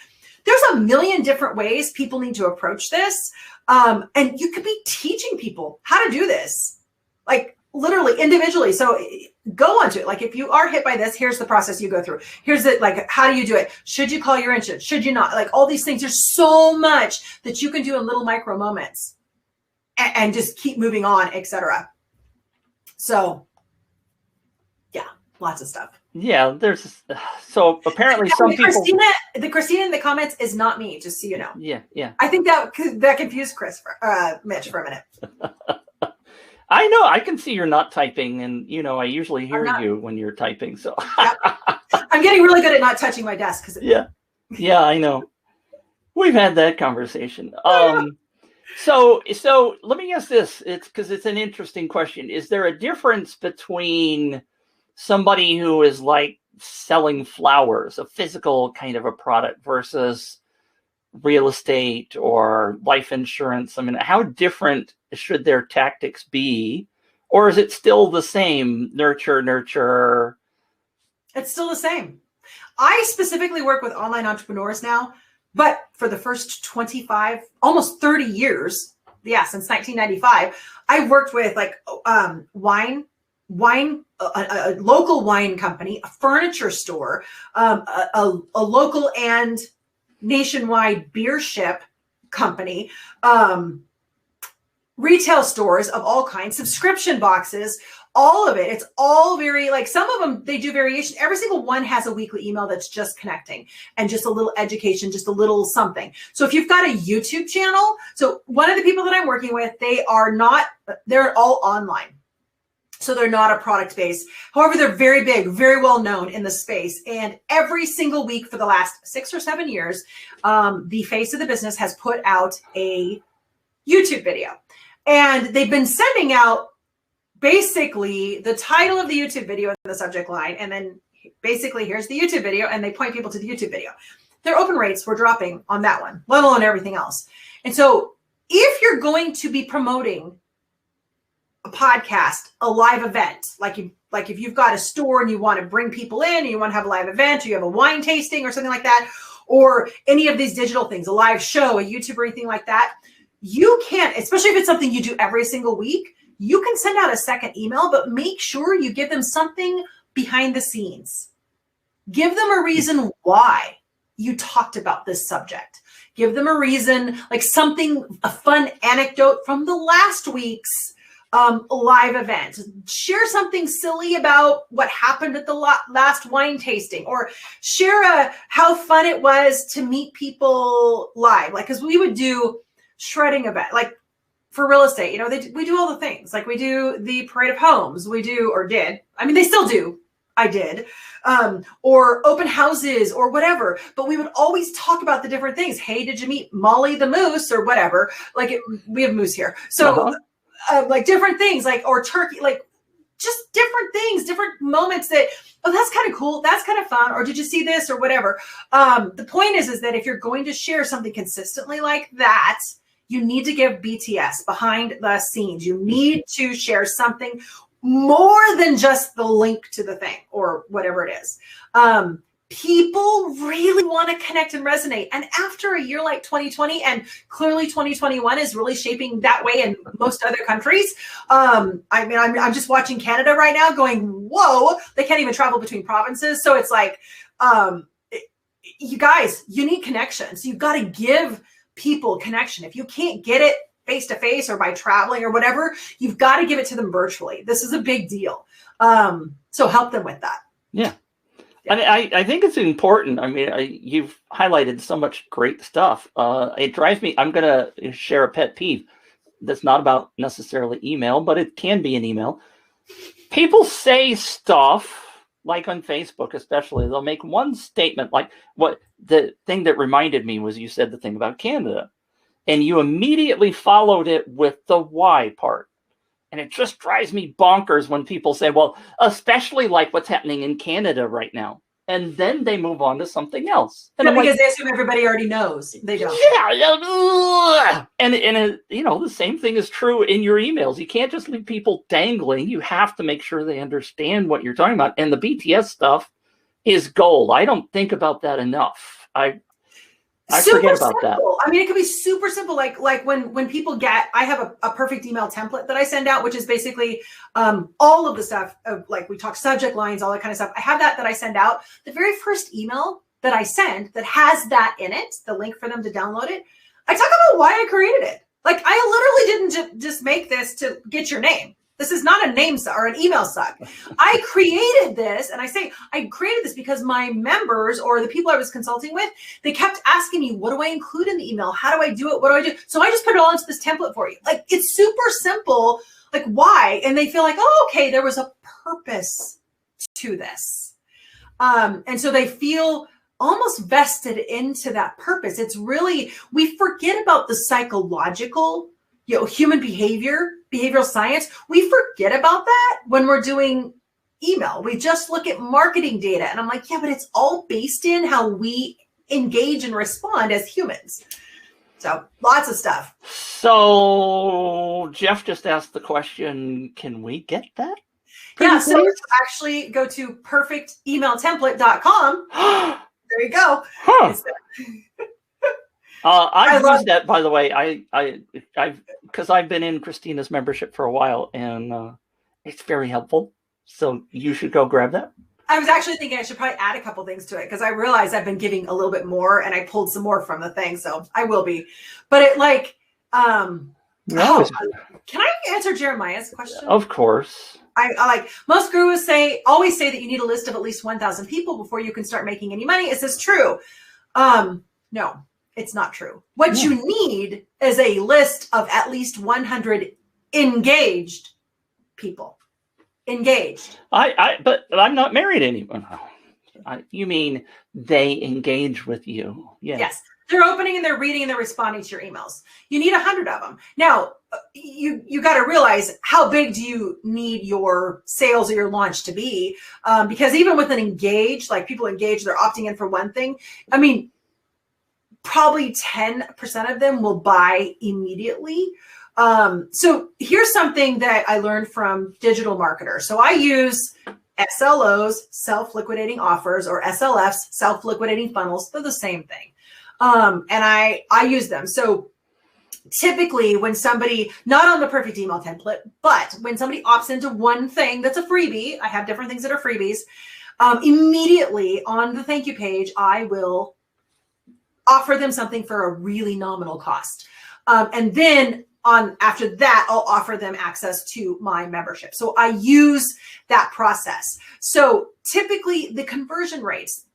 There's a million different ways people need to approach this. And you could be teaching people how to do this, like literally individually. So go onto it. Like if you are hit by this, here's the process you go through. Here's it. Like, how do you do it? Should you call your insurance? Should you not? Like all these things. There's so much that you can do in little micro moments and just keep moving on, etc. So yeah, lots of stuff. Yeah, there's so apparently some people. Christina in the comments is not me, just so you know. Yeah. I think that confused Mitch for a minute. I know. I can see you're not typing, and I usually hear you when you're typing. So yep. I'm getting really good at not touching my desk because. Yeah, I know. We've had that conversation. So let me ask this. It's because it's an interesting question. Is there a difference between somebody who is like selling flowers, a physical kind of a product, versus real estate or life insurance? I mean, how different should their tactics be? Or is it still the same? Nurture? It's still the same. I specifically work with online entrepreneurs now, but for the first 25, almost 30 years, since 1995, I've worked with like wine, a local wine company, a furniture store, a local and nationwide beer ship company, retail stores of all kinds, subscription boxes, all of it. It's all very like, some of them, they do variation. Every single one has a weekly email that's just connecting and just a little education, just a little something. So if you've got a YouTube channel, so one of the people that I'm working with, they're all online. So they're not a product base. However, they're very big, very well known in the space. And every single week for the last 6 or 7 years, the face of the business has put out a YouTube video. And they've been sending out basically the title of the YouTube video in the subject line. And then basically here's the YouTube video, and they point people to the YouTube video. Their open rates were dropping on that one, let alone everything else. And so if you're going to be promoting a podcast, a live event, like if you've got a store and you want to bring people in and you want to have a live event, or you have a wine tasting or something like that, or any of these digital things, a live show, a YouTube or anything like that, you can't, especially if it's something you do every single week, you can send out a second email, but make sure you give them something behind the scenes. Give them a reason why you talked about this subject. Give them a reason, like something, a fun anecdote from the last week's live event. Share something silly about what happened at the last wine tasting, or share how fun it was to meet people live. Like, because we would do shredding event, like for real estate, we do all the things. Like we do the parade of homes, we do, or did. I mean, they still do. I did. Or open houses or whatever. But we would always talk about the different things. Hey, did you meet Molly the moose or whatever? Like we have moose here. So like different things, like, or turkey, like just different things, different moments that, oh, that's kind of cool. That's kind of fun. Or did you see this or whatever? The point is that if you're going to share something consistently like that, you need to give BTS, behind the scenes. You need to share something more than just the link to the thing or whatever it is. People really want to connect and resonate. And after a year like 2020, and clearly 2021 is really shaping that way in most other countries. I mean, I'm just watching Canada right now going, whoa, they can't even travel between provinces. So it's like, you guys, you need connections. You've got to give people connection. If you can't get it face to face or by traveling or whatever, you've got to give it to them virtually. This is a big deal. So help them with that. Yeah. And I think it's important. I mean, you've highlighted so much great stuff. It drives me. I'm going to share a pet peeve that's not about necessarily email, but it can be an email. People say stuff like on Facebook, especially. They'll make one statement, like what the thing that reminded me was you said the thing about Canada, and you immediately followed it with the why part. And it just drives me bonkers when people say, well, especially like what's happening in Canada right now. and then they move on to something else. And Yeah, I'm because like, they assume everybody already knows. They don't. yeah, and the same thing is true in your emails. You can't just leave people dangling. You have to make sure they understand what you're talking about. And the BTS stuff is gold. I don't think about that enough. I forget about that. I mean, it could be super simple. Like when people I have a perfect email template that I send out, which is basically all of the stuff of, like, we talk subject lines, all that kind of stuff. I have that I send out. The very first email that I send that has that in it, the link for them to download it, I talk about why I created it. Like, I literally didn't just make this to get your name. This is not a name suck or an email suck. I created this, and I say I created this because my members or the people I was consulting with, they kept asking me, what do I include in the email? How do I do it? What do I do? So I just put it all into this template for you. Like, it's super simple. Like, why? And they feel like, oh, okay, there was a purpose to this. And so they feel almost vested into that purpose. It's really, we forget about the psychological, human behavioral science. We forget about that when we're doing email. We just look at marketing data, and I'm like, yeah, but it's all based in how we engage and respond as humans. So lots of stuff. So Jeff just asked the question, can we get that? Yeah, so actually go to perfectemailtemplate.com. There you go. Huh. I've used that, by the way. Because I've been in Christina's membership for a while, and it's very helpful. So you should go grab that. I was actually thinking I should probably add a couple things to it, because I realized I've been giving a little bit more, and I pulled some more from the thing. So I will be, but it like, can I answer Jeremiah's question? Of course. I like, most gurus always say that you need a list of at least 1,000 people before you can start making any money. Is this true? No. It's not true. What you need is a list of at least 100 engaged people. Engaged. But I'm not married to anyone. You mean they engage with you? Yes. They're opening and they're reading and they're responding to your emails. You need 100 of them. Now, you got to realize, how big do you need your sales or your launch to be? Because even with an engaged, like people engaged, they're opting in for one thing. I mean, probably 10% of them will buy immediately. So here's something that I learned from digital marketers. So I use SLOs, self-liquidating offers, or SLFs, self-liquidating funnels. They're the same thing. And I use them. So typically when somebody, not on the perfect email template, but when somebody opts into one thing that's a freebie, I have different things that are freebies, immediately on the thank you page, I will offer them something for a really nominal cost. And then after that, I'll offer them access to my membership. So I use that process. So typically the conversion rates,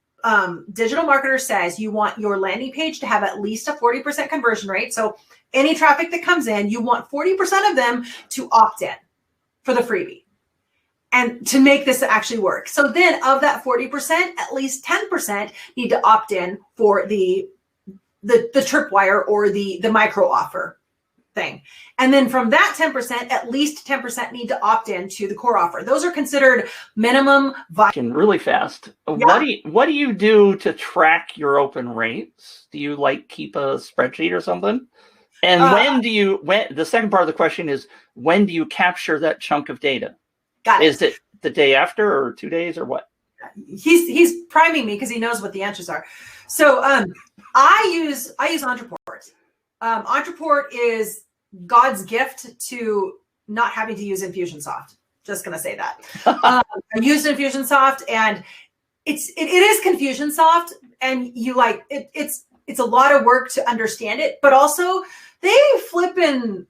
digital marketer says you want your landing page to have at least a 40% conversion rate. So any traffic that comes in, you want 40% of them to opt in for the freebie, and to make this actually work. So then of that 40%, at least 10% need to opt in for the tripwire or the micro offer thing. And then from that 10%, at least 10% need to opt in to the core offer. Those are considered minimum. Really fast. Yeah. What do you do to track your open rates? Do you keep a spreadsheet or something? And the second part of the question is, when do you capture that chunk of data? Got it. Is it the day after or 2 days or what? He's priming me because he knows what the answers are. So I use Ontraport. Ontraport is God's gift to not having to use Infusionsoft. Just gonna say that. I used Infusionsoft, and it is Confusionsoft, and it's a lot of work to understand it, but also they flippin'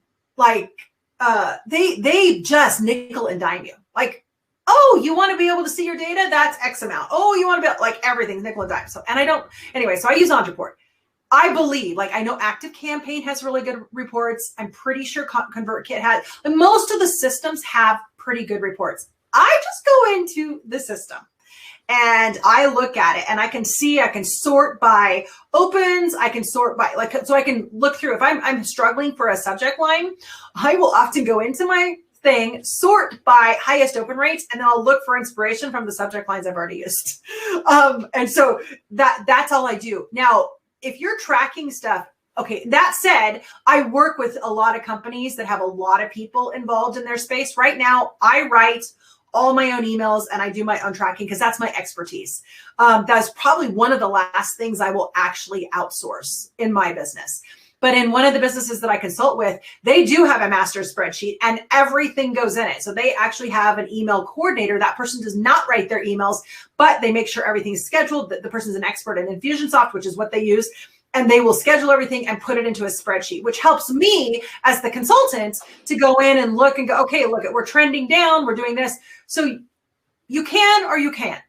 they just nickel and dime you. Like, oh, you want to be able to see your data? That's X amount. Oh, you want to be everything's nickel and dime. So, and so I use Ontraport. I believe, I know ActiveCampaign has really good reports. I'm pretty sure ConvertKit has, most of the systems have pretty good reports. I just go into the system and I look at it, and I can sort by opens. I can sort by so I can look through. If I'm struggling for a subject line, I will often go into my thing, sort by highest open rates, and then I'll look for inspiration from the subject lines I've already used. And so that's all I do. Now, if you're tracking stuff, okay, that said, I work with a lot of companies that have a lot of people involved in their space. Right now, I write all my own emails and I do my own tracking because that's my expertise. That's probably one of the last things I will actually outsource in my business. But in one of the businesses that I consult with, they do have a master spreadsheet and everything goes in it. So they actually have an email coordinator. That person does not write their emails, but they make sure everything's scheduled. That the person's an expert in Infusionsoft, which is what they use. And they will schedule everything and put it into a spreadsheet, which helps me as the consultant to go in and look and go, okay, look, we're trending down, we're doing this. So you can or you can't.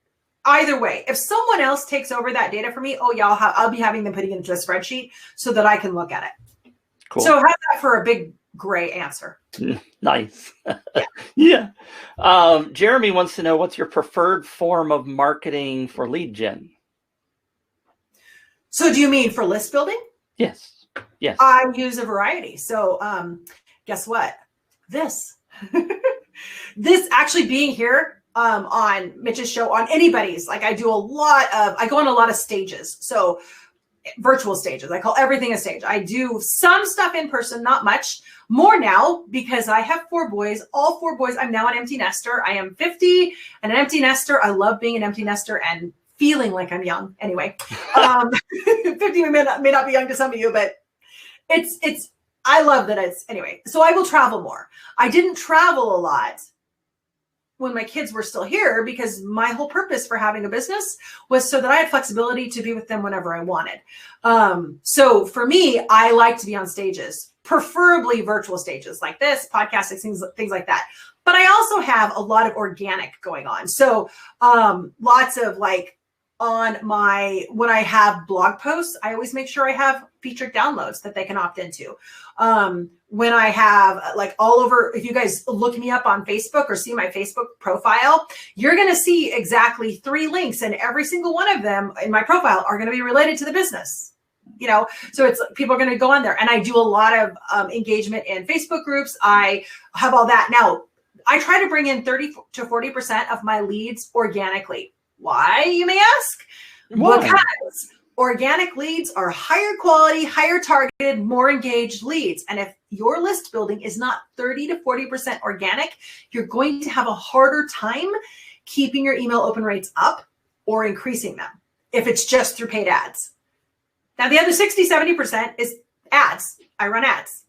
Either way, if someone else takes over that data for me, oh yeah, I'll be having them putting it into a spreadsheet so that I can look at it. Cool. So how's that for a big gray answer? Nice. Yeah. Jeremy wants to know, what's your preferred form of marketing for lead gen? So do you mean for list building? Yes. Yes. I use a variety. So guess what? This actually being here on Mitch's show, on anybody's, like I go on a lot of stages. So virtual stages. I call everything a stage. I do some stuff in person, not much. More now because I have 4 boys, all 4 boys. I'm now an empty nester. I am 50 and an empty nester. I love being an empty nester and feeling like I'm young. Anyway, 50 may not be young to some of you, but I love that anyway. So I will travel more. I didn't travel a lot when my kids were still here because my whole purpose for having a business was so that I had flexibility to be with them whenever I wanted. So for me, I like to be on stages, preferably virtual stages like this, podcasting, things like that. But I also have a lot of organic going on. So lots of when I have blog posts, I always make sure I have featured downloads that they can opt into. When I have all over, if you guys look me up on Facebook or see my Facebook profile, you're going to see exactly 3 links, and every single one of them in my profile are going to be related to the business. So it's people are going to go on there, and I do a lot of engagement in Facebook groups. I have all that. Now, I try to bring in 30 to 40% of my leads organically. Why, you may ask? Why? Because organic leads are higher quality, higher targeted, more engaged leads. And if your list building is not 30 to 40% organic, you're going to have a harder time keeping your email open rates up or increasing them if it's just through paid ads. Now, the other 60, 70% is ads. I run ads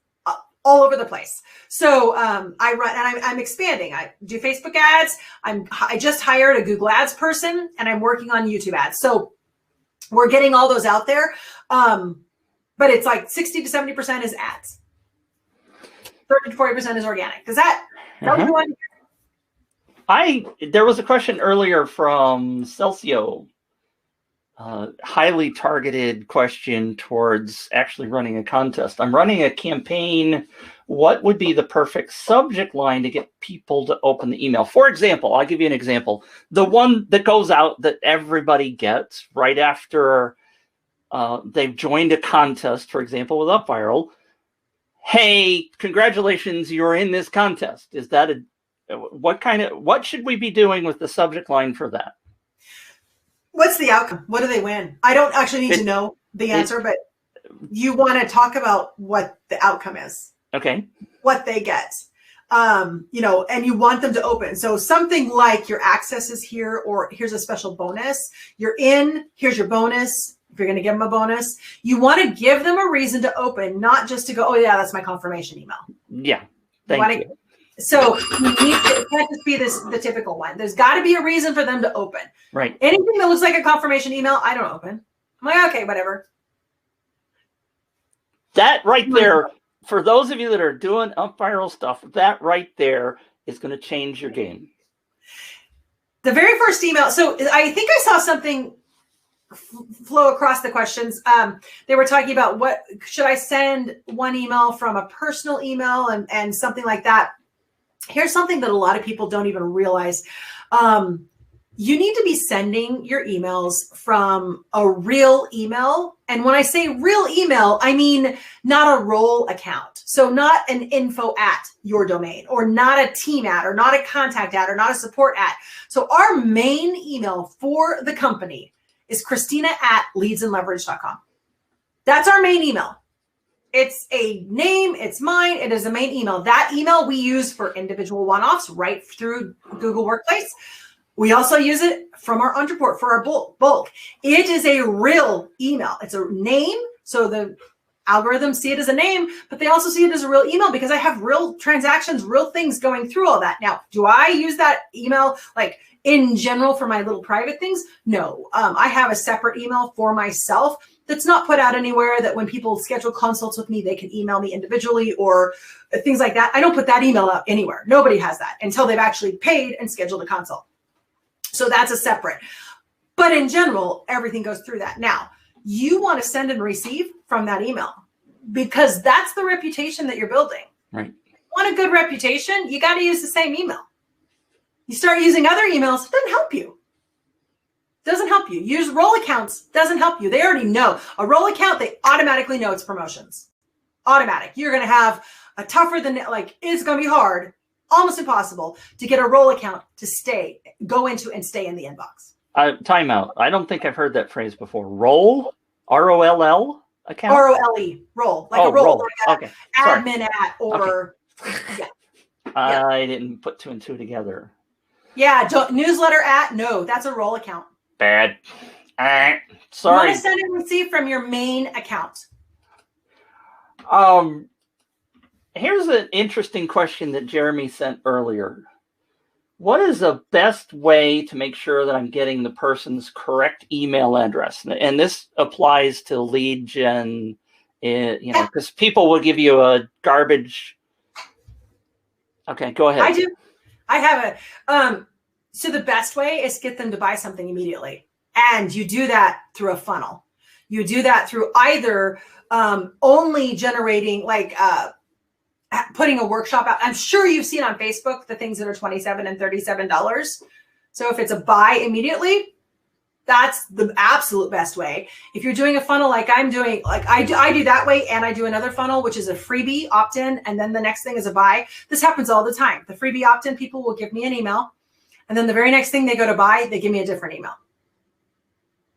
all over the place. So I run, and I'm expanding. I do Facebook ads. I just hired a Google Ads person, and I'm working on YouTube ads. So we're getting all those out there. But it's 60 to 70% is ads. 30 to 40% is organic. Is that what you want to hear? There was a question earlier from Celcio. Highly targeted question towards actually running a contest. I'm running a campaign. What would be the perfect subject line to get people to open the email? For example, I'll give you an example. The one that goes out that everybody gets right after they've joined a contest, for example, with UpViral. Hey, congratulations, you're in this contest. Is that what should we be doing with the subject line for that? What's the outcome? What do they win? I don't actually need to know the answer, but you want to talk about what the outcome is. Okay. What they get, and you want them to open. So something like your access is here, or here's a special bonus. You're in, here's your bonus. If you're going to give them a bonus, you want to give them a reason to open, not just to go, oh yeah, that's my confirmation email. Yeah. Thank you. So it can't just be the typical one. There's got to be a reason for them to open. Right. Anything that looks like a confirmation email, I don't open. I'm like, okay, whatever. That right there, for those of you that are doing UpViral stuff, that right there is going to change your game. The very first email. So I think I saw something flow across the questions. They were talking about what should I send one email from a personal email and something like that. Here's something that a lot of people don't even realize. you need to be sending your emails from a real email. And when I say real email, I mean not a role account. So not an info at your domain, or not a team at, or not a contact at, or not a support at. So our main email for the company is Christina@leadsandleverage.com. That's our main email. It's a name, it's mine, it is a main email. That email we use for individual one-offs right through Google Workplace. We also use it from our Entreport for our bulk. It is a real email. It's a name. So the algorithms see it as a name, but they also see it as a real email because I have real transactions, real things going through all that. Now, do I use that email like in general for my little private things? No. I have a separate email for myself that's not put out anywhere, that when people schedule consults with me, they can email me individually or things like that. I don't put that email out anywhere. Nobody has that until they've actually paid and scheduled a consult. So that's a separate. But in general, everything goes through that. Now, you want to send and receive from that email because that's the reputation that you're building. Right. You want a good reputation, you got to use the same email. You start using other emails, it doesn't help you. Doesn't help you. Use role accounts, doesn't help you. They already know. A role account, they automatically know it's promotions. Automatic. You're going to have a tougher than, like, it's going to be hard, almost impossible to get a role account to go into and stay in the inbox. Time out. I don't think I've heard that phrase before. Roll? R-O-L-L account? R-O-L-E. Roll. Like a roll. Like okay. Admin at or, okay. Yeah. I didn't put two and two together. Yeah. Newsletter at, no, that's a role account. Bad. Sorry. You want to send and receive from your main account. Here's an interesting question that Jeremy sent earlier. What is the best way to make sure that I'm getting the person's correct email address? And this applies to lead gen, because people will give you a garbage. Okay, go ahead. I do. I have a, so the best way is get them to buy something immediately. And you do that through a funnel. You do that through either only generating putting a workshop out. I'm sure you've seen on Facebook the things that are $27 and $37. So if it's a buy immediately, that's the absolute best way. If you're doing a funnel like I'm doing, like I do that way, and I do another funnel, which is a freebie opt-in, and then the next thing is a buy. This happens all the time. The freebie opt-in people will give me an email, and then the very next thing they go to buy, they give me a different email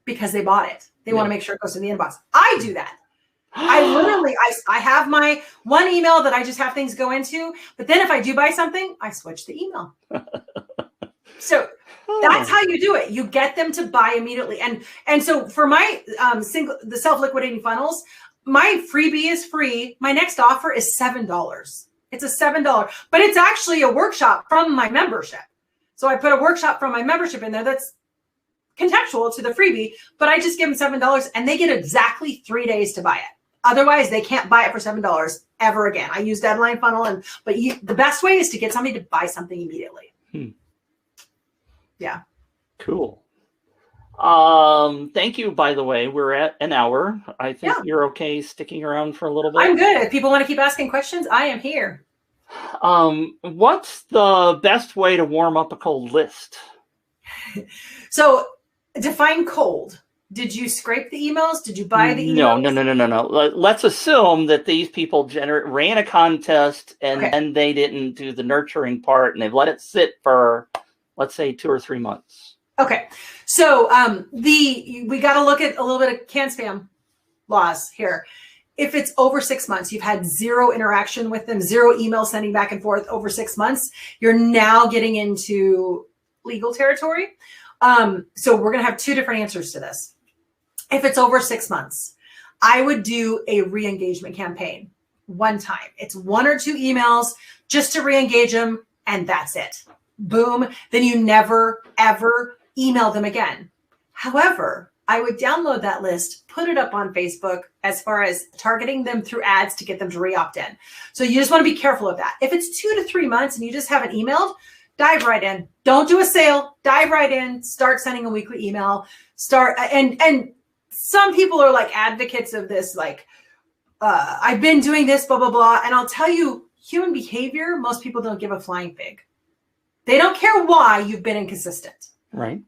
because they bought it. They want to make sure it goes to the inbox. I do that. I have my one email that I just have things go into, but then if I do buy something, I switch the email. So that's how you do it. You get them to buy immediately. And so for my the self-liquidating funnels, my freebie is free. My next offer is $7. It's a $7, but it's actually a workshop from my membership. So I put a workshop from my membership in there that's contextual to the freebie, but I just give them $7 and they get exactly 3 days to buy it. Otherwise, they can't buy it for $7 ever again. I use deadline funnel, but the best way is to get somebody to buy something immediately. Yeah. Cool. Thank you, by the way. We're at an hour. I think you're okay sticking around for a little bit. I'm good. If people want to keep asking questions, I am here. What's the best way to warm up a cold list? So define cold. Did you scrape the emails? Did you buy the emails? No. Let's assume that these people ran a contest and then they didn't do the nurturing part and they've let it sit for, let's say, 2 or 3 months. Okay. So we got to look at a little bit of CAN-SPAM laws here. If it's over 6 months, you've had zero interaction with them, zero email sending back and forth over 6 months, you're now getting into legal territory. So we're going to have 2 different answers to this. If it's over 6 months, I would do a re-engagement campaign one time. It's 1 or 2 emails just to re-engage them, and that's it. Boom. Then you never, ever email them again. However, I would download that list, put it up on Facebook as far as targeting them through ads to get them to re-opt in. So you just want to be careful of that. If it's 2 to 3 months and you just haven't emailed, dive right in. Don't do a sale. Dive right in. Start sending a weekly email. And some people are like advocates of this, like, I've been doing this, blah, blah, blah. And I'll tell you, human behavior, most people don't give a flying fig. They don't care why you've been inconsistent. Right.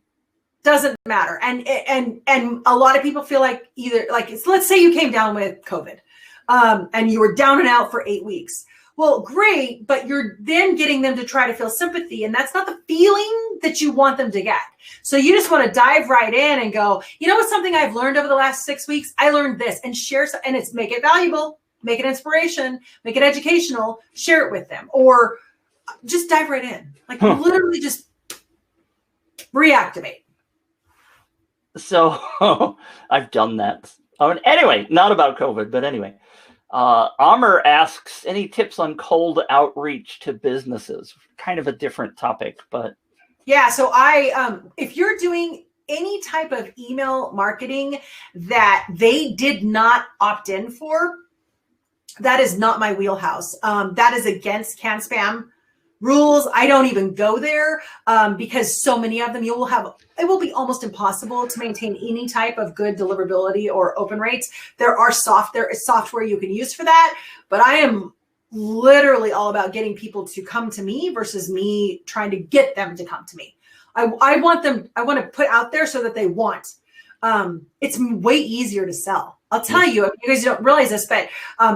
Doesn't matter. And a lot of people feel like either like, let's say you came down with COVID, and you were down and out for 8 weeks. Well, great, but you're then getting them to try to feel sympathy, and that's not the feeling that you want them to get. So you just want to dive right in and go, you know what's something I've learned over the last 6 weeks? I learned this, and share, and it's make it valuable, make it inspiration, make it educational, share it with them, or just dive right in. Like literally just reactivate. So I've done that. Anyway, not about COVID, but anyway. Amr asks, any tips on cold outreach to businesses? Kind of a different topic, but. Yeah, so if you're doing any type of email marketing that they did not opt in for, that is not my wheelhouse. That is against CAN spam rules. I don't even go there because so many of them it will be almost impossible to maintain any type of good deliverability or open rates. There is software you can use for that, but I am literally all about getting people to come to me versus me trying to get them to come to me. I want to put out there so that they want. It's way easier to sell. I'll tell you, you guys don't realize this, but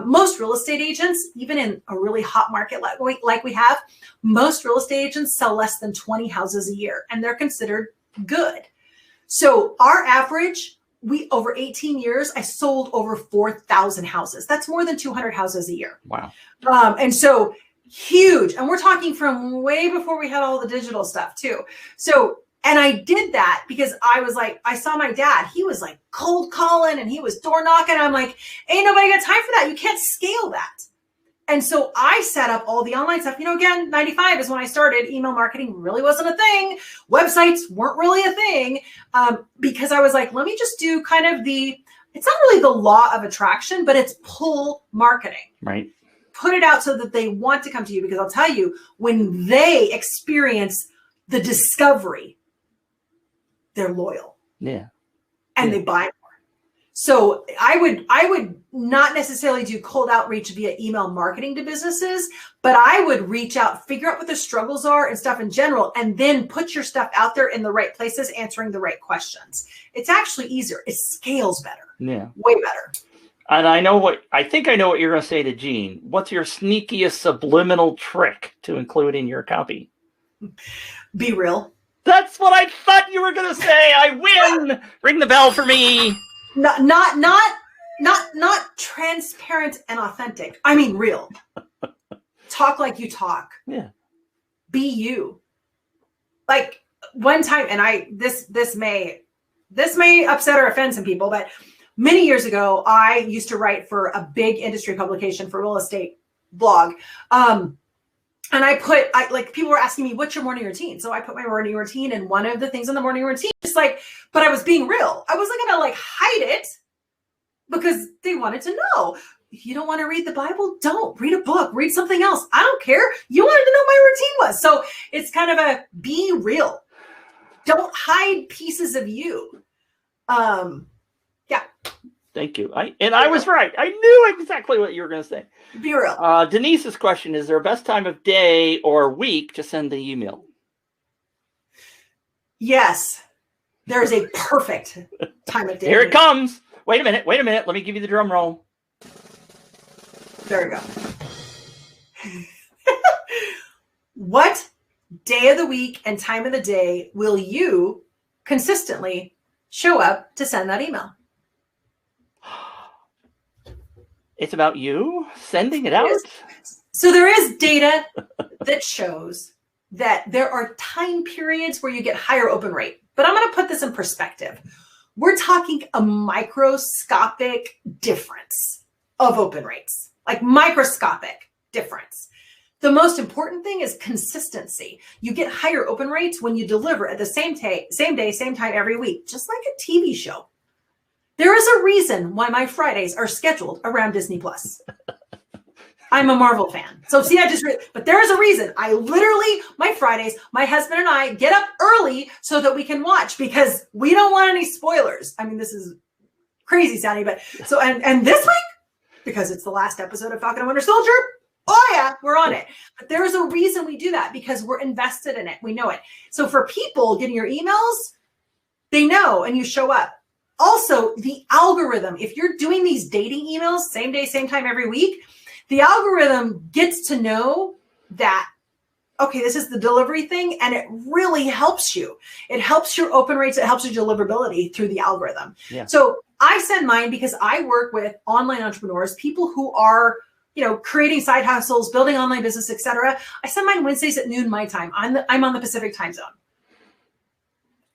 most real estate agents, even in a really hot market like we have, most real estate agents sell less than 20 houses a year, and they're considered good. So our average, over 18 years, I sold over 4,000 houses. That's more than 200 houses a year. Wow. And so huge. And we're talking from way before we had all the digital stuff too. So, and I did that because I was like, I saw my dad, he was like cold calling and he was door knocking. I'm like, ain't nobody got time for that. You can't scale that. And so I set up all the online stuff. Again, 95 is when I started. Email marketing really wasn't a thing. Websites weren't really a thing because I was like, let me just do kind of it's not really the law of attraction, but it's pull marketing. Right. Put it out so that they want to come to you, because I'll tell you, when they experience the discovery, they're loyal. Yeah. And they buy more. So I would not necessarily do cold outreach via email marketing to businesses, but I would reach out, figure out what their struggles are and stuff in general, and then put your stuff out there in the right places, answering the right questions. It's actually easier. It scales better. Yeah. Way better. And I think I know what you're going to say to Gene. What's your sneakiest subliminal trick to include in your copy? Be real. That's what I thought you were going to say. I win. Ring the bell for me. Not transparent and authentic. I mean, real. Talk like you talk. Yeah. Be you. Like one time, and this may upset or offend some people, but many years ago, I used to write for a big industry publication for real estate blog. And people were asking me, what's your morning routine? So I put my morning routine, and one of the things in the morning routine, but I was being real. I wasn't going to hide it because they wanted to know. If you don't want to read the Bible, don't read a book, read something else. I don't care. You wanted to know my routine was. So it's kind of a be real. Don't hide pieces of you. Yeah. Thank you. I was right. I knew exactly what you were going to say. Be real. Denise's question, is there a best time of day or week to send the email? Yes. There is a perfect time of day. Here it comes. Wait a minute. Let me give you the drum roll. There we go. What day of the week and time of the day will you consistently show up to send that email? It's about you sending it out. So there is data that shows that there are time periods where you get higher open rate. But I'm going to put this in perspective. We're talking a microscopic difference of open rates, like microscopic difference. The most important thing is consistency. You get higher open rates when you deliver at the same day, same time every week, just like a TV show. There is a reason why my Fridays are scheduled around Disney Plus. I'm a Marvel fan. So see, but there is a reason. I literally, my Fridays, my husband and I get up early so that we can watch, because we don't want any spoilers. I mean, this is crazy sounding, but so, and this week, because it's the last episode of Falcon and Winter Soldier, oh yeah, we're on it. But there is a reason we do that, because we're invested in it. We know it. So for people getting your emails, They know, and you show up. Also, the algorithm, if you're doing these dating emails, same day, same time every week, the algorithm gets to know that, okay, this is the delivery thing, and it really helps you. It helps your open rates. It helps your deliverability through the algorithm. Yeah. So I send mine because I work with online entrepreneurs, people who are, creating side hustles, building online business, etc. I send mine Wednesdays at noon my time. I'm on the Pacific time zone.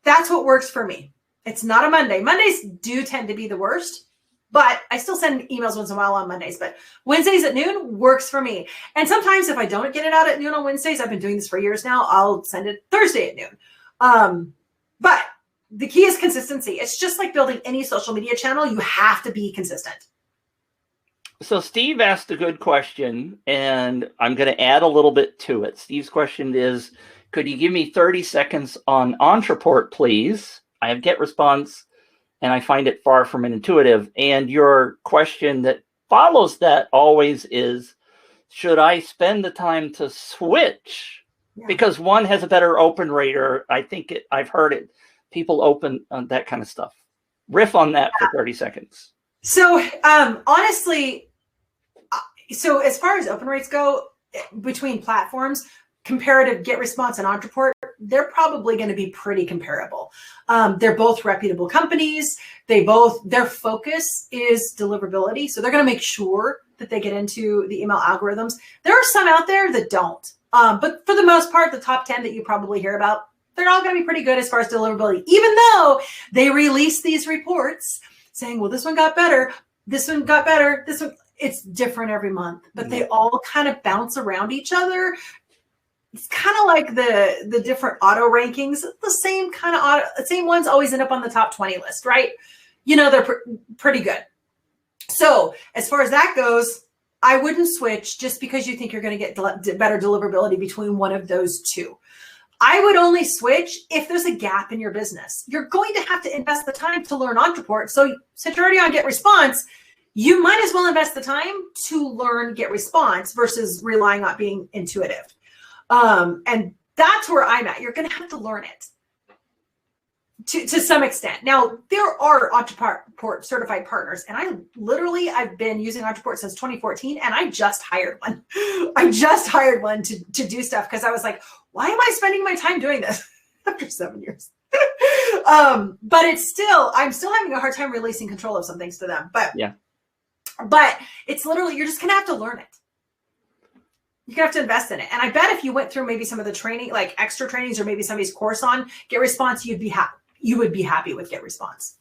That's what works for me. It's not a Monday. Mondays do tend to be the worst, but I still send emails once in a while on Mondays. But Wednesdays at noon works for me. And sometimes if I don't get it out at noon on Wednesdays, I've been doing this for years now, I'll send it Thursday at noon. But the key is consistency. It's just like building any social media channel. You have to be consistent. So Steve asked a good question, and I'm going to add a little bit to it. Steve's question is, could you give me 30 seconds on Ontraport, please? I have GetResponse, and I find it far from intuitive. And your question that follows that always is, should I spend the time to switch? Yeah. Because one has a better open rate, or I've heard it. People open on that kind of stuff. Riff on that for 30 seconds. So honestly, so as far as open rates go, between platforms, comparative GetResponse and Ontraport, they're probably going to be pretty comparable. They're both reputable companies. Their focus is deliverability. So they're going to make sure that they get into the email algorithms. There are some out there that don't. But for the most part, the top 10 that you probably hear about, they're all going to be pretty good as far as deliverability, even though they release these reports saying, well, this one got better. This one got better. This one, it's different every month, but they all kind of bounce around each other. It's kind of like the different auto rankings. The same kind of same ones always end up on the top 20 list, right? They're pretty good. So as far as that goes, I wouldn't switch just because you think you're going to get better deliverability between one of those two. I would only switch if there's a gap in your business. You're going to have to invest the time to learn Ontraport. So since you're already on GetResponse, you might as well invest the time to learn GetResponse versus relying on being intuitive. And that's where I'm at. You're going to have to learn it to some extent. Now, there are Ontraport certified partners, and I've been using Ontraport since 2014, and I just hired one. I just hired one to do stuff because I was like, why am I spending my time doing this after 7 years? But I'm still having a hard time releasing control of some things to them. But it's literally, you're just going to have to learn it. You're going to have to invest in it. And I bet if you went through maybe some of the training, like extra trainings or maybe somebody's course on GetResponse, you would be happy with GetResponse.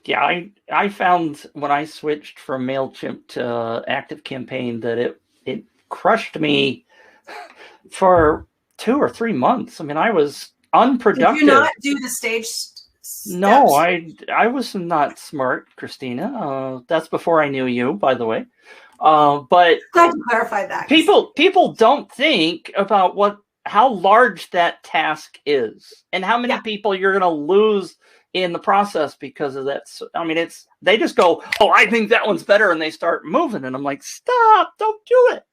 Yeah, I found when I switched from MailChimp to ActiveCampaign that it crushed me for 2 or 3 months. I mean, I was unproductive. Did you not do the stage steps? No, I was not smart, Christina. That's before I knew you, by the way. But glad you clarified that. People don't think about how large that task is and how many people you're going to lose in the process because of that. I mean, they just go, oh, I think that one's better, and they start moving, and I'm like, stop, don't do it.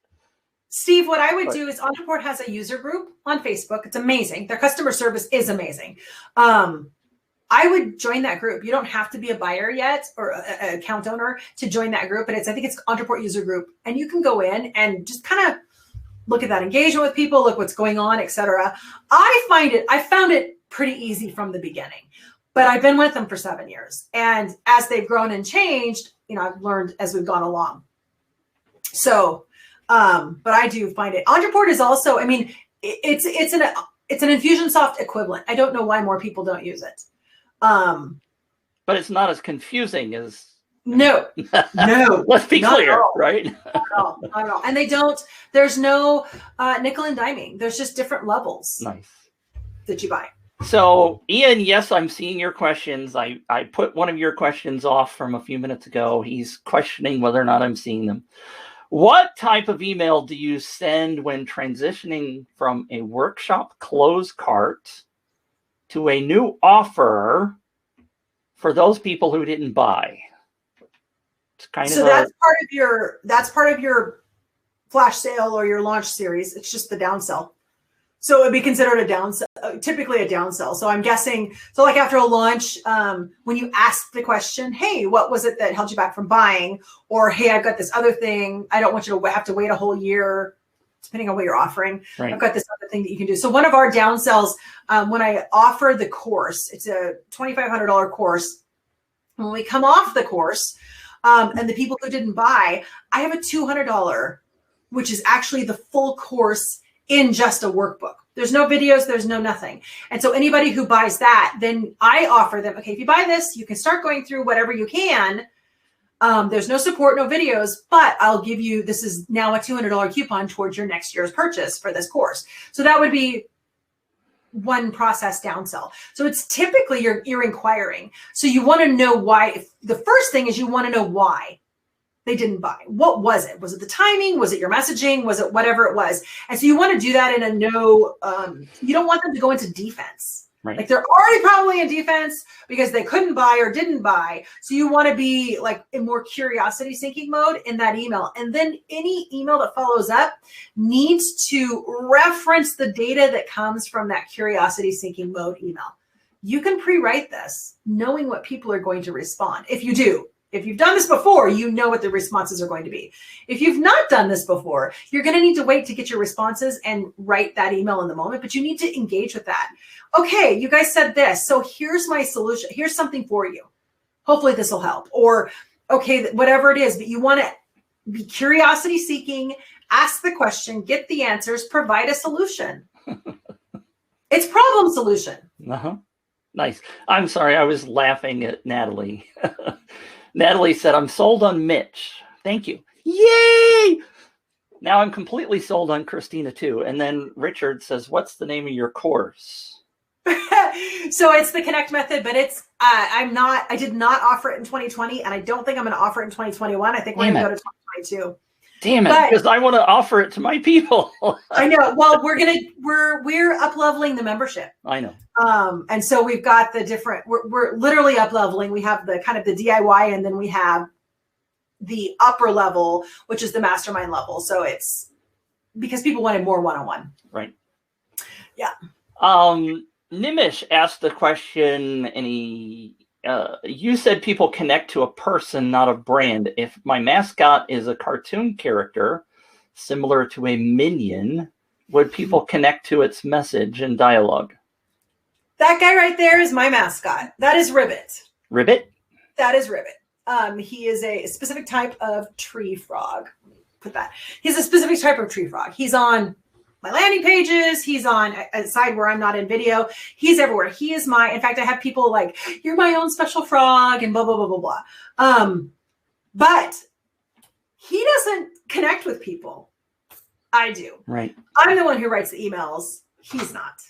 Steve, what I would do is Ontraport has a user group on Facebook. It's amazing. Their customer service is amazing. I would join that group. You don't have to be a buyer yet or an account owner to join that group, but I think it's Ontraport user group, and you can go in and just kind of look at that engagement with people, look what's going on, etc. I found it pretty easy from the beginning, but I've been with them for 7 years, and as they've grown and changed, I've learned as we've gone along. So, but I do find it. Ontraport is also, I mean, it's an Infusionsoft equivalent. I don't know why more people don't use it. But it's not as confusing as. No. Let's be clear, right? Not at all. And there's no nickel and diming. There's just different levels. Nice. That you buy. So, Ian, yes, I'm seeing your questions. I put one of your questions off from a few minutes ago. He's questioning whether or not I'm seeing them. What type of email do you send when transitioning from a workshop close cart to a new offer for those people who didn't buy? It's kind of that's part of your flash sale or your launch series. It's just the downsell. So it would be considered a downsell, typically a downsell. So I'm guessing, so like after a launch, when you ask the question, hey, what was it that held you back from buying? Or, hey, I've got this other thing. I don't want you to have to wait a whole year, depending on what you're offering. Right. I've got this other thing that you can do. So one of our downsells, when I offer the course, it's a $2,500 course. When we come off the course, and the people who didn't buy, I have a $200, which is actually the full course in just a workbook. There's no videos, there's no nothing. And so anybody who buys that, then I offer them, okay, if you buy this, you can start going through whatever you can. There's no support, no videos, but I'll give you, this is now a $200 coupon towards your next year's purchase for this course. So that would be one process downsell. So it's typically you're inquiring. So you want to know why. The first thing is you want to know why they didn't buy. What was it? Was it the timing? Was it your messaging? Was it whatever it was? And so you want to do that in a no, you don't want them to go into defense. Right. Like they're already probably in defense because they couldn't buy or didn't buy. So you want to be like in more curiosity seeking mode in that email. And then any email that follows up needs to reference the data that comes from that curiosity seeking mode email. You can pre-write this knowing what people are going to respond. If you do. If you've done this before, you know what the responses are going to be. If you've not done this before, you're going to need to wait to get your responses and write that email in the moment, but you need to engage with that. Okay, you guys said this, so here's my solution. Here's something for you. Hopefully this will help. Or, okay, whatever it is, but you want to be curiosity seeking, ask the question, get the answers, provide a solution. It's problem solution. Uh-huh. Nice. I'm sorry, I was laughing at Natalie. Natalie said, I'm sold on Mitch. Thank you. Yay! Now I'm completely sold on Christina too. And then Richard says, what's the name of your course? So it's the Connect method, but it's, I did not offer it in 2020 and I don't think I'm going to offer it in 2021. I think we're going to go to 2022. Damn it, because I want to offer it to my people. I know. Well, we're up leveling the membership. I know. And so we've got the different, we're literally up leveling. We have the kind of the DIY, and then we have the upper level, which is the mastermind level. So it's because people wanted more one-on-one. Right. Yeah. Nimish asked the question, and you said people connect to a person, not a brand. If my mascot is a cartoon character, similar to a minion, would people connect to its message and dialogue? That guy right there is my mascot. That is Ribbit. Ribbit? That is Ribbit. He is a specific type of tree frog. Put that. He's a specific type of tree frog. He's on my landing pages. He's on a side where I'm not in video. He's everywhere. He is in fact, I have people like, you're my own special frog and blah, blah, blah, blah, blah. But he doesn't connect with people. I do. Right. I'm the one who writes the emails. He's not.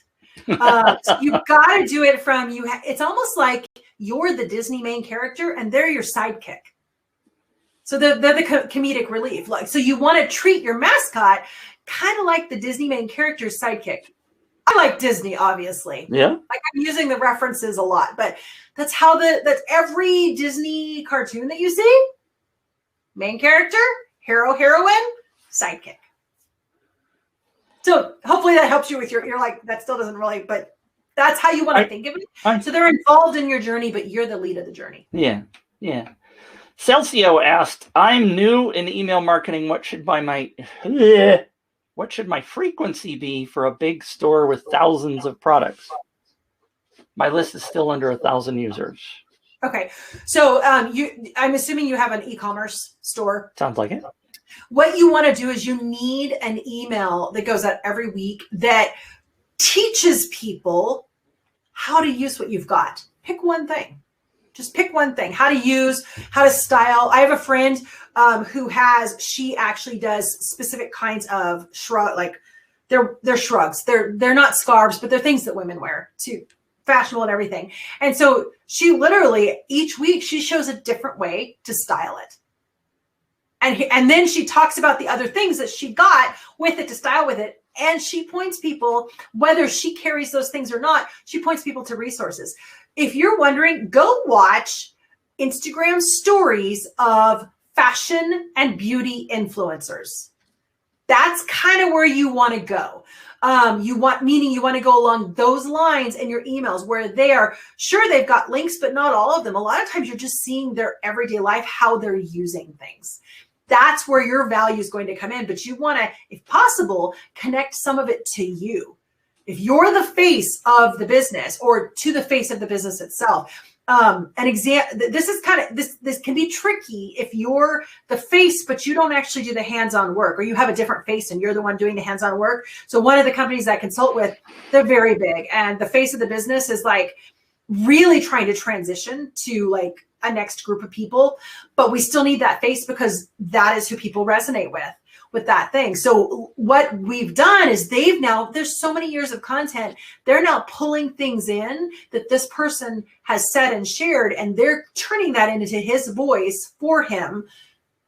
So you've got to do it from you. It's almost like you're the Disney main character and they're your sidekick. So they're the comedic relief. Like, so you want to treat your mascot kind of like the Disney main character's sidekick. I like Disney, obviously. Yeah. Like I'm using the references a lot, but that's how that's every Disney cartoon that you see. Main character, hero, heroine, sidekick. So hopefully that helps you with you're like, that still doesn't really, but that's how you want to think of it. So they're involved in your journey, but you're the lead of the journey. Yeah. Yeah. Celcio asked, I'm new in email marketing. What should my frequency be for a big store with thousands of products? My list is still under 1,000 users. Okay. So I'm assuming you have an e-commerce store. Sounds like it. What you want to do is you need an email that goes out every week that teaches people how to use what you've got. Pick one thing. Just pick one thing. How to use, how to style. I have a friend she actually does specific kinds of shrug, like they're shrugs. They're not scarves, but they're things that women wear too, fashionable and everything. And so she literally each week she shows a different way to style it. And then she talks about the other things that she got with it to style with it. And she points people, whether she carries those things or not, she points people to resources. If you're wondering, go watch Instagram stories of fashion and beauty influencers. That's kind of where you want to go. You want to go along those lines in your emails where they are sure they've got links, but not all of them. A lot of times you're just seeing their everyday life, how they're using things. That's where your value is going to come in. But you want to, if possible, connect some of it to you. If you're the face of the business or to the face of the business itself, this is kind of this can be tricky if you're the face but you don't actually do the hands-on work, or you have a different face and you're the one doing the hands-on work. So one of the companies I consult with, they're very big, and the face of the business is like really trying to transition to like a next group of people, but we still need that face because that is who people resonate with that thing. So what we've done is there's so many years of content, they're now pulling things in that this person has said and shared, and they're turning that into his voice for him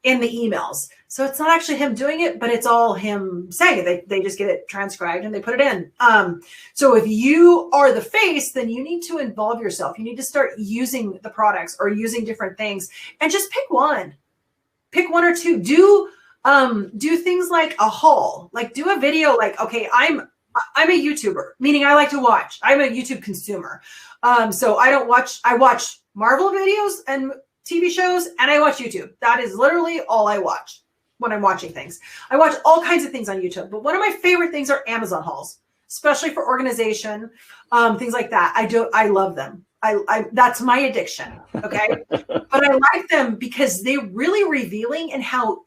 in the emails. So it's not actually him doing it, but it's all him saying it. They just get it transcribed and they put it in. So if you are the face, then you need to involve yourself. You need to start using the products or using different things, and just pick one or two. Do things like a haul, like do a video, like, okay, I'm a YouTuber, meaning I like to watch. I'm a YouTube consumer. So I watch Marvel videos and TV shows, and I watch YouTube. That is literally all I watch when I'm watching things. I watch all kinds of things on YouTube, but one of my favorite things are Amazon hauls, especially for organization, things like that. I love them. That's my addiction. Okay. But I like them because they're really revealing in how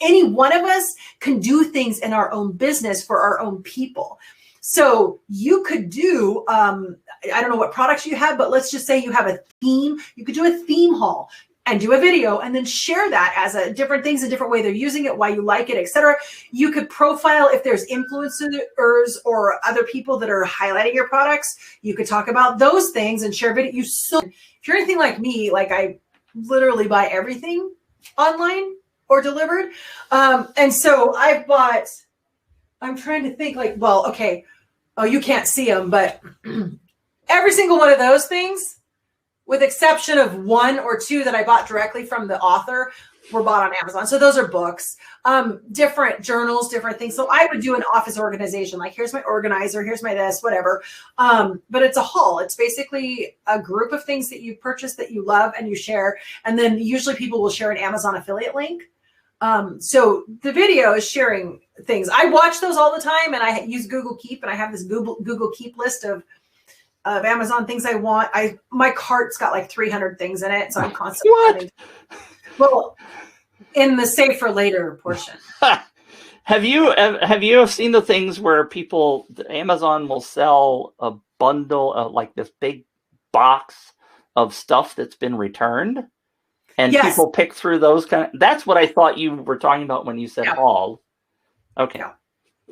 any one of us can do things in our own business for our own people. So you could do, I don't know what products you have, but let's just say you have a theme. You could do a theme haul and do a video and then share that as different things, a different way they're using it, why you like it, etc. You could profile if there's influencers or other people that are highlighting your products. You could talk about those things and share video. If you're anything like me, like I literally buy everything online or delivered. And so I'm trying to think like, well, okay, oh, you can't see them, but every single one of those things, with exception of one or two that I bought directly from the author, were bought on Amazon. So those are books, different journals, different things. So I would do an office organization, like here's my organizer, here's my this, whatever. But it's a haul. It's basically a group of things that you purchase that you love and you share. And then usually people will share an Amazon affiliate link. So the video is sharing things. I watch those all the time, and I use Google Keep, and I have this Google Keep list of Amazon things I want. My cart's got like 300 things in it, so I'm constantly well, in the save for later portion. Have you seen the things where Amazon will sell a bundle, like this big box of stuff that's been returned, and yes, people pick through those that's what I thought you were talking about when you said haul. Okay.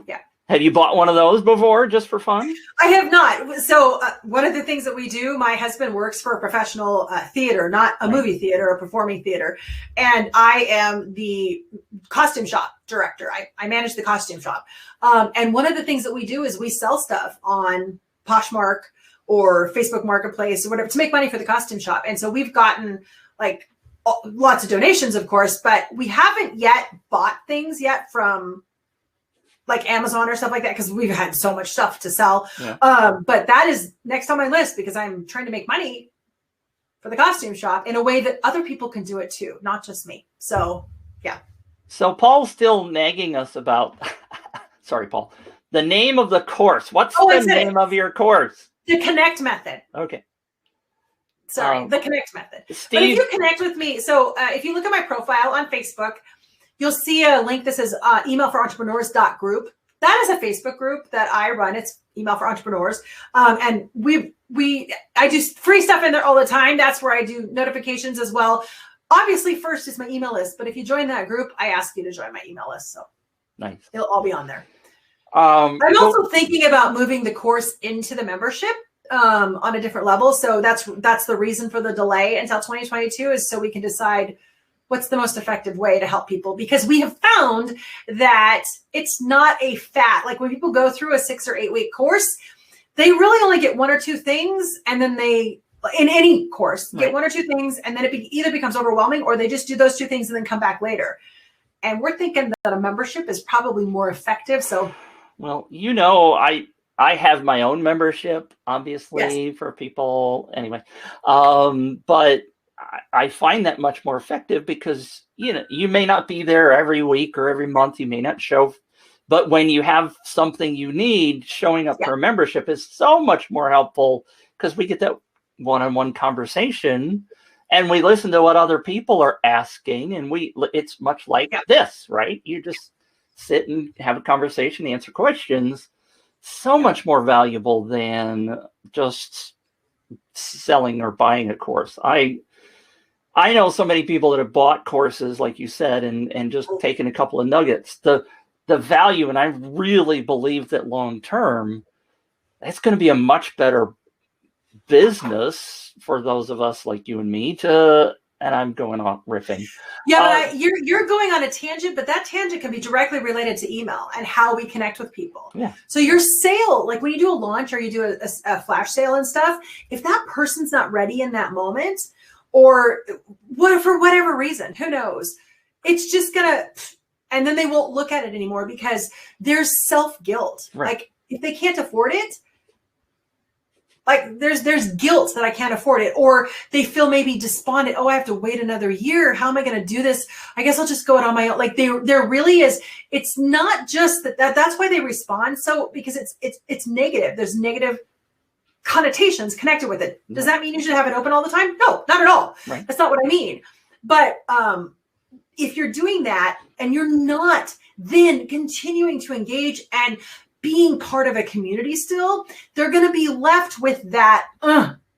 Yeah. Have you bought one of those before just for fun? I have not. So one of the things that we do, my husband works for a professional theater, not a movie theater, a performing theater. And I am the costume shop director. I manage the costume shop. And one of the things that we do is we sell stuff on Poshmark or Facebook Marketplace or whatever to make money for the costume shop. And so we've gotten like lots of donations, of course, but we haven't yet bought things yet from like Amazon or stuff like that, because we've had so much stuff to sell. Yeah. But that is next on my list because I'm trying to make money for the costume shop in a way that other people can do it too, not just me. So, yeah. So Paul's still nagging us about, sorry, Paul, the name of the course. What's the name of your course? The Connect Method. Okay. Sorry, the Connect Method. Steve, but if you connect with me, so if you look at my profile on Facebook, you'll see a link that says emailforentrepreneurs.group. That is a Facebook group that I run. It's Email for Entrepreneurs. And I do free stuff in there all the time. That's where I do notifications as well. Obviously, first is my email list. But if you join that group, I ask you to join my email list. So nice. It'll all be on there. I'm also thinking about moving the course into the membership on a different level. So that's the reason for the delay until 2022 is so we can decide what's the most effective way to help people, because we have found that it's not a fat. Like when people go through a 6 or 8 week course, they really only get 1 or 2 things. And then they, in any course, get 1 or 2 things. And then it either becomes overwhelming or they just do those 2 things and then come back later. and we're thinking that a membership is probably more effective. So, well, I have my own membership, obviously, for people anyway. But I find that much more effective because, you may not be there every week or every month. You may not show, but when you have something you need, showing up for a membership is so much more helpful because we get that one-on-one conversation and we listen to what other people are asking. And it's much like this, right? You just sit and have a conversation, answer questions. So much more valuable than just selling or buying a course. I know so many people that have bought courses, like you said, and just taken a couple of nuggets. The value, and I really believe that long term, that's going to be a much better business for those of us like you and me and I'm going on riffing. Yeah, but you're going on a tangent, but that tangent can be directly related to email and how we connect with people. Yeah. So your sale, like when you do a launch or you do a flash sale and stuff, if that person's not ready in that moment, or for whatever reason, who knows, it's just and then they won't look at it anymore because there's self-guilt. Right. Like if they can't afford it, like there's guilt that I can't afford it, or they feel maybe despondent. Oh, I have to wait another year. How am I going to do this? I guess I'll just go it on my own. Like there really is. It's not just that's why they respond. So because it's negative. There's negative connotations connected with it. Does that mean you should have it open all the time? No, not at all. Right. That's not what I mean. But if you're doing that and you're not then continuing to engage and being part of a community still, they're going to be left with that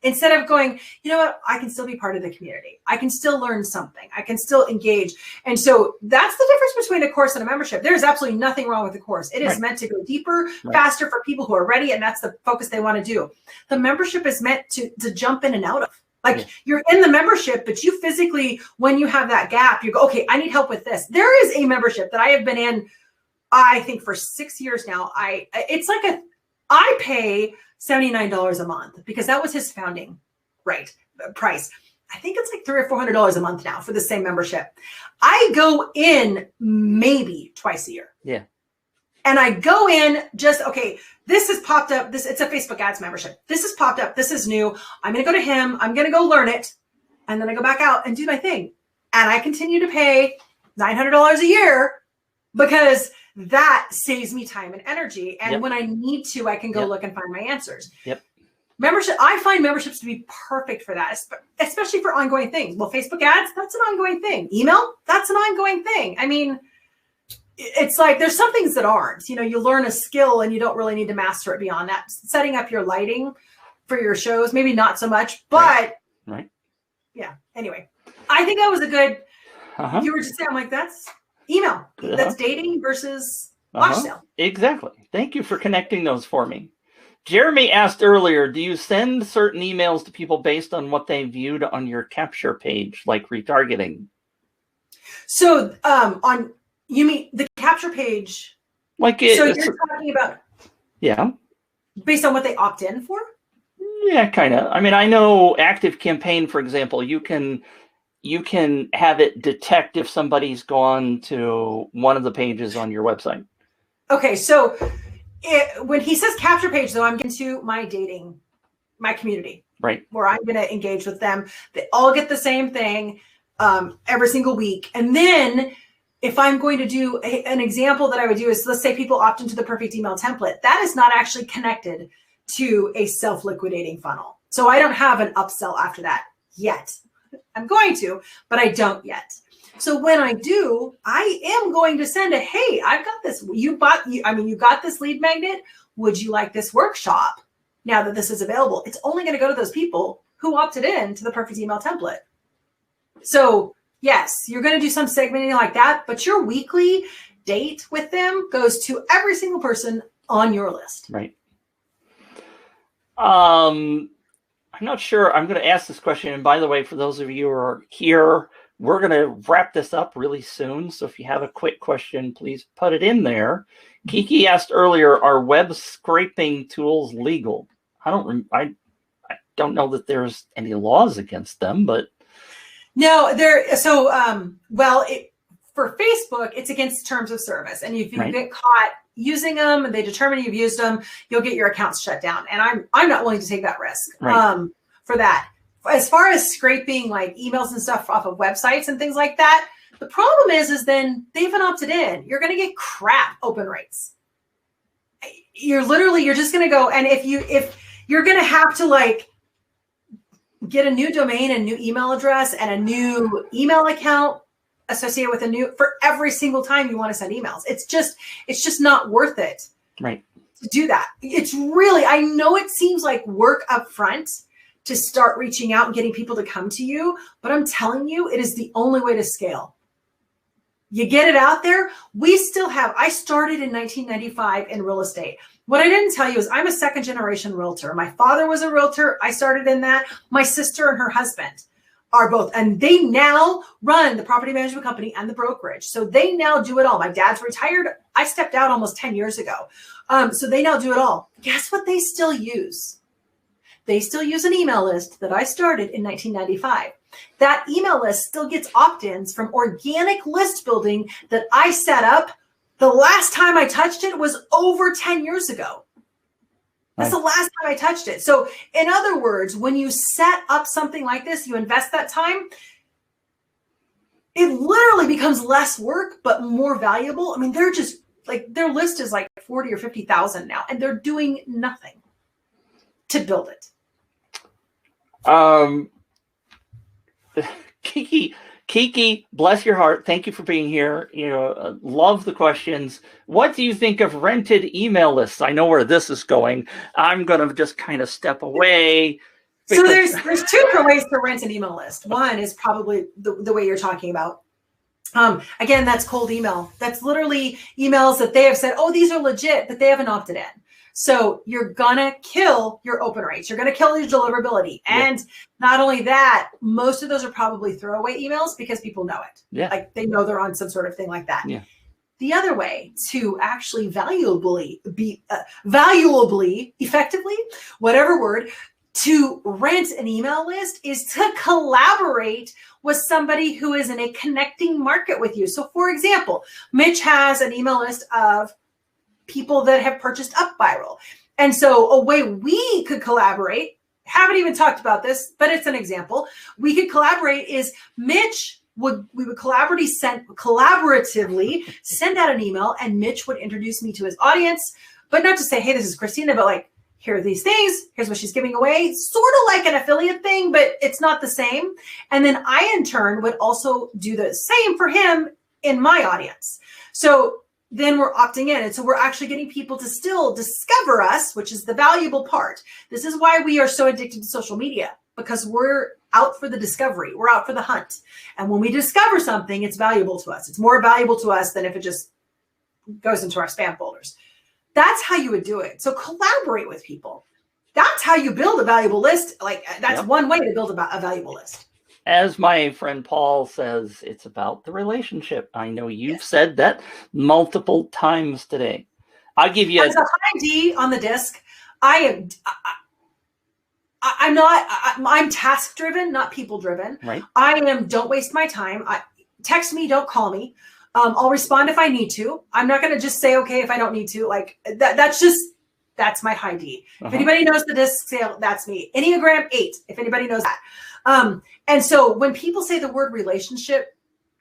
instead of going, you know what, I can still be part of the community. I can still learn something. I can still engage. And so that's the difference between a course and a membership. There's absolutely nothing wrong with the course. It is meant to go deeper, faster for people who are ready. And that's the focus they want to do. The membership is meant to jump in and out of. Like you're in the membership, but you physically, when you have that gap, you go, okay, I need help with this. There is a membership that I have been in, I think for 6 years now. I pay $79 a month because that was his founding price. I think it's like $300 or $400 a month now for the same membership. I go in maybe twice a year. Yeah. And I go in just, okay, this has popped up. It's a Facebook ads membership. This has popped up. This is new. I'm going to go to him. I'm going to go learn it. And then I go back out and do my thing. And I continue to pay $900 a year because that saves me time and energy. And when I need to, I can go look and find my answers. Yep. Membership. I find memberships to be perfect for that, especially for ongoing things. Well, Facebook ads, that's an ongoing thing. Email, that's an ongoing thing. I mean, it's like there's some things that aren't. You learn a skill and you don't really need to master it beyond that. Setting up your lighting for your shows, maybe not so much, but yeah. Anyway, I think that was a good. You were just saying, I'm like, that's email. That's dating versus flash sale. Exactly. Thank you for connecting those for me. Jeremy asked earlier, do you send certain emails to people based on what they viewed on your capture page, like retargeting? So you mean the capture page? So you're talking about based on what they opt in for? Yeah, kind of. I mean, I know Active Campaign, for example, you can have it detect if somebody's gone to one of the pages on your website. Okay, so when he says capture page, though, I'm getting to my community, right, where I'm going to engage with them. They all get the same thing every single week. And then if I'm going to do an example that I would do is, let's say people opt into the perfect email template. That is not actually connected to a self-liquidating funnel. So I don't have an upsell after that yet. I'm going to, but I don't yet. So when I do, I am going to send hey, I've got this. You got this lead magnet. Would you like this workshop now that this is available? It's only going to go to those people who opted in to the perfect email template. So yes, you're going to do some segmenting like that, but your weekly date with them goes to every single person on your list. Right. I'm not sure. I'm going to ask this question. And by the way, for those of you who are here, we're going to wrap this up really soon. So if you have a quick question, please put it in there. Kiki asked earlier, are web scraping tools legal? I don't know that there's any laws against them, but. No, for Facebook, it's against terms of service. And if you Right. get caught using them and they determine you've used them, you'll get your accounts shut down. And I'm not willing to take that risk for that. As far as scraping like emails and stuff off of websites and things like that, the problem is then they haven't opted in. You're going to get crap open rates. You're just going to go. And if you're going to have to like get a new domain and new email address and a new email account associated with for every single time you want to send emails. It's just not worth it. Right. To do that. It's really, I know it seems like work up front to start reaching out and getting people to come to you, but I'm telling you, it is the only way to scale. You get it out there. I started in 1995 in real estate. What I didn't tell you is I'm a second generation realtor. My father was a realtor. I started in that. My sister and her husband are both, and they now run the property management company and the brokerage. So they now do it all. My dad's retired. I stepped out almost 10 years ago. So they now do it all. Guess what they still use? They still use an email list that I started in 1995. That email list still gets opt-ins from organic list building that I set up. The last time I touched it was over 10 years ago. That's the last time I touched it. So in other words, when you set up something like this, you invest that time, it literally becomes less work, but more valuable. I mean, they're just like, their list is like 40 or 50,000 now, and they're doing nothing to build it. Kiki, bless your heart. Thank you for being here. Love the questions. What do you think of rented email lists? I know where this is going. I'm going to just kind of step away. So there's two different ways to rent an email list. One is probably the way you're talking about. Again, that's cold email. That's literally emails that they have said, oh, these are legit, but they haven't opted in. So you're gonna kill your open rates. You're gonna kill your deliverability. And not only that, most of those are probably throwaway emails because people know it. Yeah. Like they know they're on some sort of thing like that. Yeah. The other way to actually valuably, effectively, whatever word, to rent an email list is to collaborate with somebody who is in a connecting market with you. So for example, Mitch has an email list of people that have purchased UpViral. And so a way we could collaborate, haven't even talked about this, but it's an example. We could collaborate is we would collaboratively send out an email, and Mitch would introduce me to his audience, but not to say, hey, this is Christina, but like, here are these things. Here's what she's giving away. Sort of like an affiliate thing, but it's not the same. And then I, in turn, would also do the same for him in my audience. So then we're opting in. And so we're actually getting people to still discover us, which is the valuable part. This is why we are so addicted to social media, because we're out for the discovery. We're out for the hunt. And when we discover something, it's valuable to us. It's more valuable to us than if it just goes into our spam folders. That's how you would do it. So collaborate with people. That's how you build a valuable list. Like that's one way to build a valuable list. As my friend Paul says, it's about the relationship. I know you've said that multiple times today. I'll give you as a high D on the disc. I'm task driven, not people driven. Right. Don't waste my time. Text me, don't call me. I'll respond if I need to. I'm not going to just say, okay, if I don't need to. Like that's my high D. If anybody knows the disc scale, that's me. Enneagram 8, if anybody knows that. And so when people say the word relationship,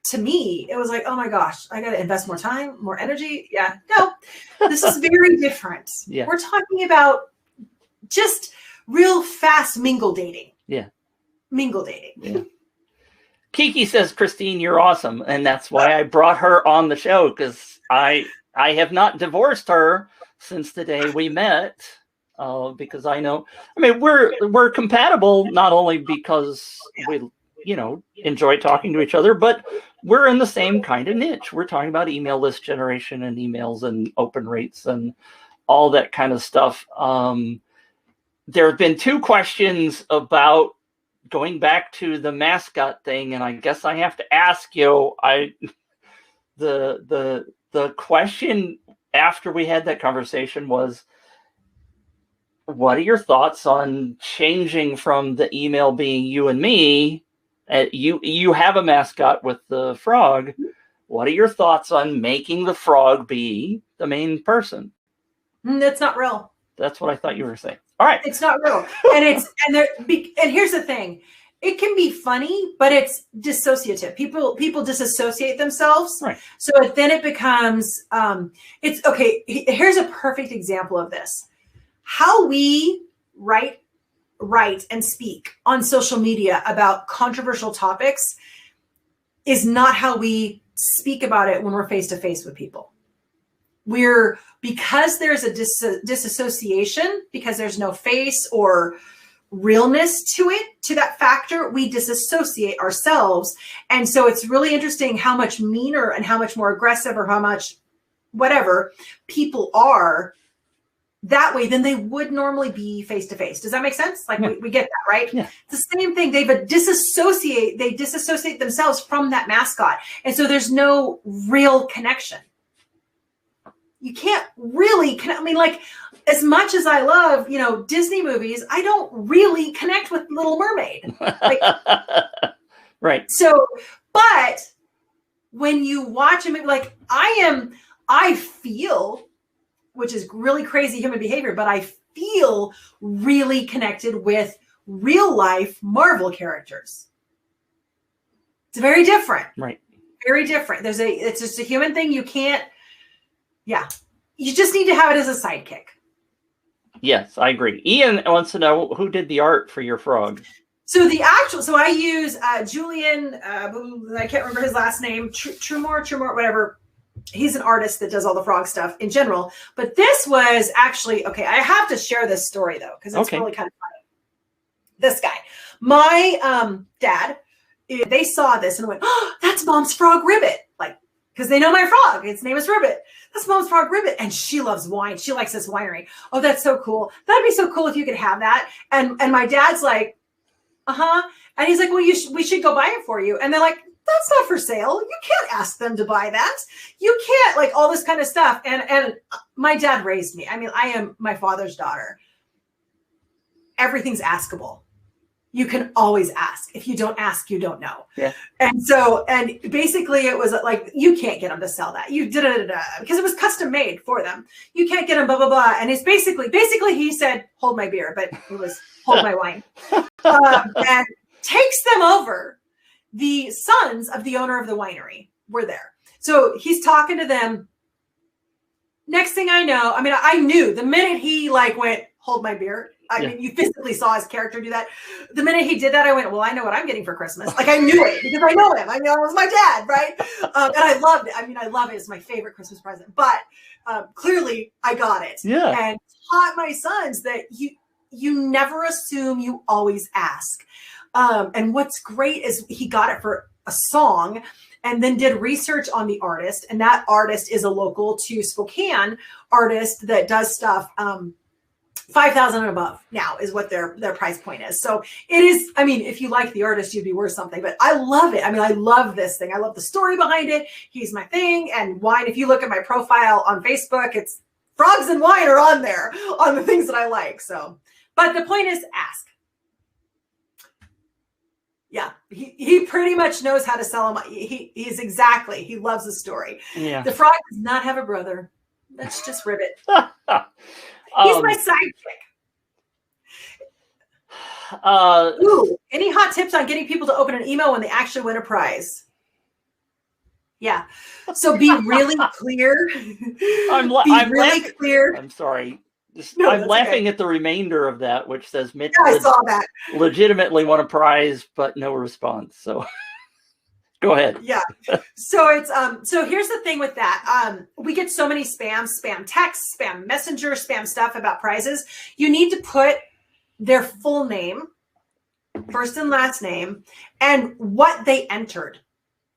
to me, it was like, oh my gosh, I got to invest more time, more energy. Yeah, no, this is very different. Yeah. We're talking about just real fast mingle dating. Yeah. Mingle dating. Yeah. Kiki says, Christine, you're awesome. And that's why I brought her on the show, because I have not divorced her since the day we met. Because I know, we're compatible, not only because we, enjoy talking to each other, but we're in the same kind of niche. We're talking about email list generation and emails and open rates and all that kind of stuff. There have been 2 questions about going back to the mascot thing, and I guess I have to ask you, the question after we had that conversation was, what are your thoughts on changing from the email being you and me? You have a mascot with the frog. what are your thoughts on making the frog be the main person? That's not real. That's what I thought you were saying. All right. It's not real. And here's the thing. It can be funny, but it's dissociative. People disassociate themselves. Right. So then it becomes, it's okay. Here's a perfect example of this. How we write and speak on social media about controversial topics is not how we speak about it when we're face to face with people. Because there's a disassociation, because there's no face or realness to that factor, we disassociate ourselves. And so it's really interesting how much meaner and how much more aggressive or how much whatever people are that way than they would normally be face to face. Does that make sense? Like we get that, right? Yeah. It's the same thing. They disassociate themselves from that mascot. And so there's no real connection. You can't really connect. I mean, like, as much as I love, Disney movies, I don't really connect with Little Mermaid. Like, right. So, but when you watch a movie, like I feel, which is really crazy human behavior, but I feel really connected with real life Marvel characters. It's very different. Right. Very different. It's just a human thing. You can't. Yeah. You just need to have it as a sidekick. Yes, I agree. Ian wants to know who did the art for your frog. So I use Julian, I can't remember his last name, Trumore, whatever. He's an artist that does all the frog stuff in general. But this was actually, okay, I have to share this story though, because it's really kind of funny. This guy, my dad, they saw this and went, oh, that's Mom's frog Ribbit. Like, because they know my frog. Its name is Ribbit. That's Mom's frog Ribbit. And she loves wine. She likes this winery. Oh, that's so cool. That'd be so cool if you could have that. And my dad's like, uh-huh. And he's like, well, we should go buy it for you. And they're like, that's not for sale. You can't ask them to buy that. You can't, like, all this kind of stuff. And my dad raised me. I mean, I am my father's daughter. Everything's askable. You can always ask. If you don't ask, you don't know. Yeah. And basically it was like, you can't get them to sell that. You because it was custom made for them. You can't get them, blah, blah, blah. And it's basically he said, hold my beer, but it was hold my wine. And takes them over. The sons of the owner of the winery were there. So he's talking to them. Next thing I know, I mean, I knew the minute he went, hold my beer. I mean, you physically saw his character do that. The minute he did that, I went, well, I know what I'm getting for Christmas. Like, I knew it because I know him. I know it was my dad, right? And I loved it. I mean, I love it. It's my favorite Christmas present. But clearly, I got it. Yeah. And taught my sons that you never assume, you always ask. And what's great is he got it for a song and then did research on the artist. And that artist is a local to Spokane artist that does stuff 5,000 and above now is what their price point is. So it is, I mean, if you like the artist, you'd be worth something, but I love it. I mean, I love this thing. I love the story behind it. He's my thing. And wine, if you look at my profile on Facebook, it's frogs and wine are on there on the things that I like. So, but the point is ask. Yeah, he pretty much knows how to sell them. He loves the story. Yeah. The frog does not have a brother. That's just Ribbit. He's my sidekick. Any hot tips on getting people to open an email when they actually win a prize? Yeah. So be really clear. I'm clear. I'm sorry. I'm laughing at the remainder of that, which says Mitch I saw that. legitimately won a prize, but no response. So go ahead. Yeah. So it's so here's the thing with that. We get so many spam texts, spam messenger, spam stuff about prizes. You need to put their full name, first and last name, and what they entered.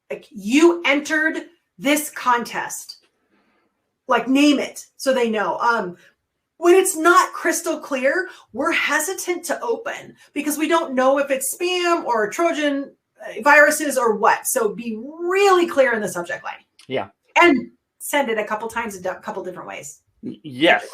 Like, you entered this contest. Like, name it so they know. When it's not crystal clear, we're hesitant to open because we don't know if it's spam or Trojan viruses or what. So be really clear in the subject line. Yeah. And send it a couple times, a couple different ways. Yes.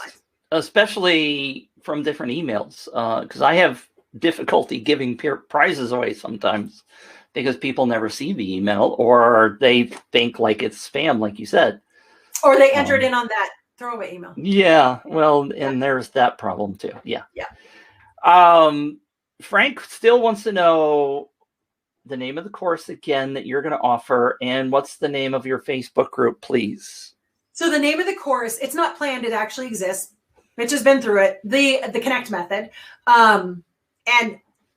Especially from different emails. Because I have difficulty giving prizes away sometimes. because people never see the email, or they think like it's spam, like you said. Or they entered in on that throwaway email. Yeah, well, and there's that problem too. Yeah. Frank still wants to know the name of the course again that you're going to offer, and what's the name of your Facebook group, please? So the name of the course, it's not planned, it actually exists. Mitch has been through it, the Connect method. And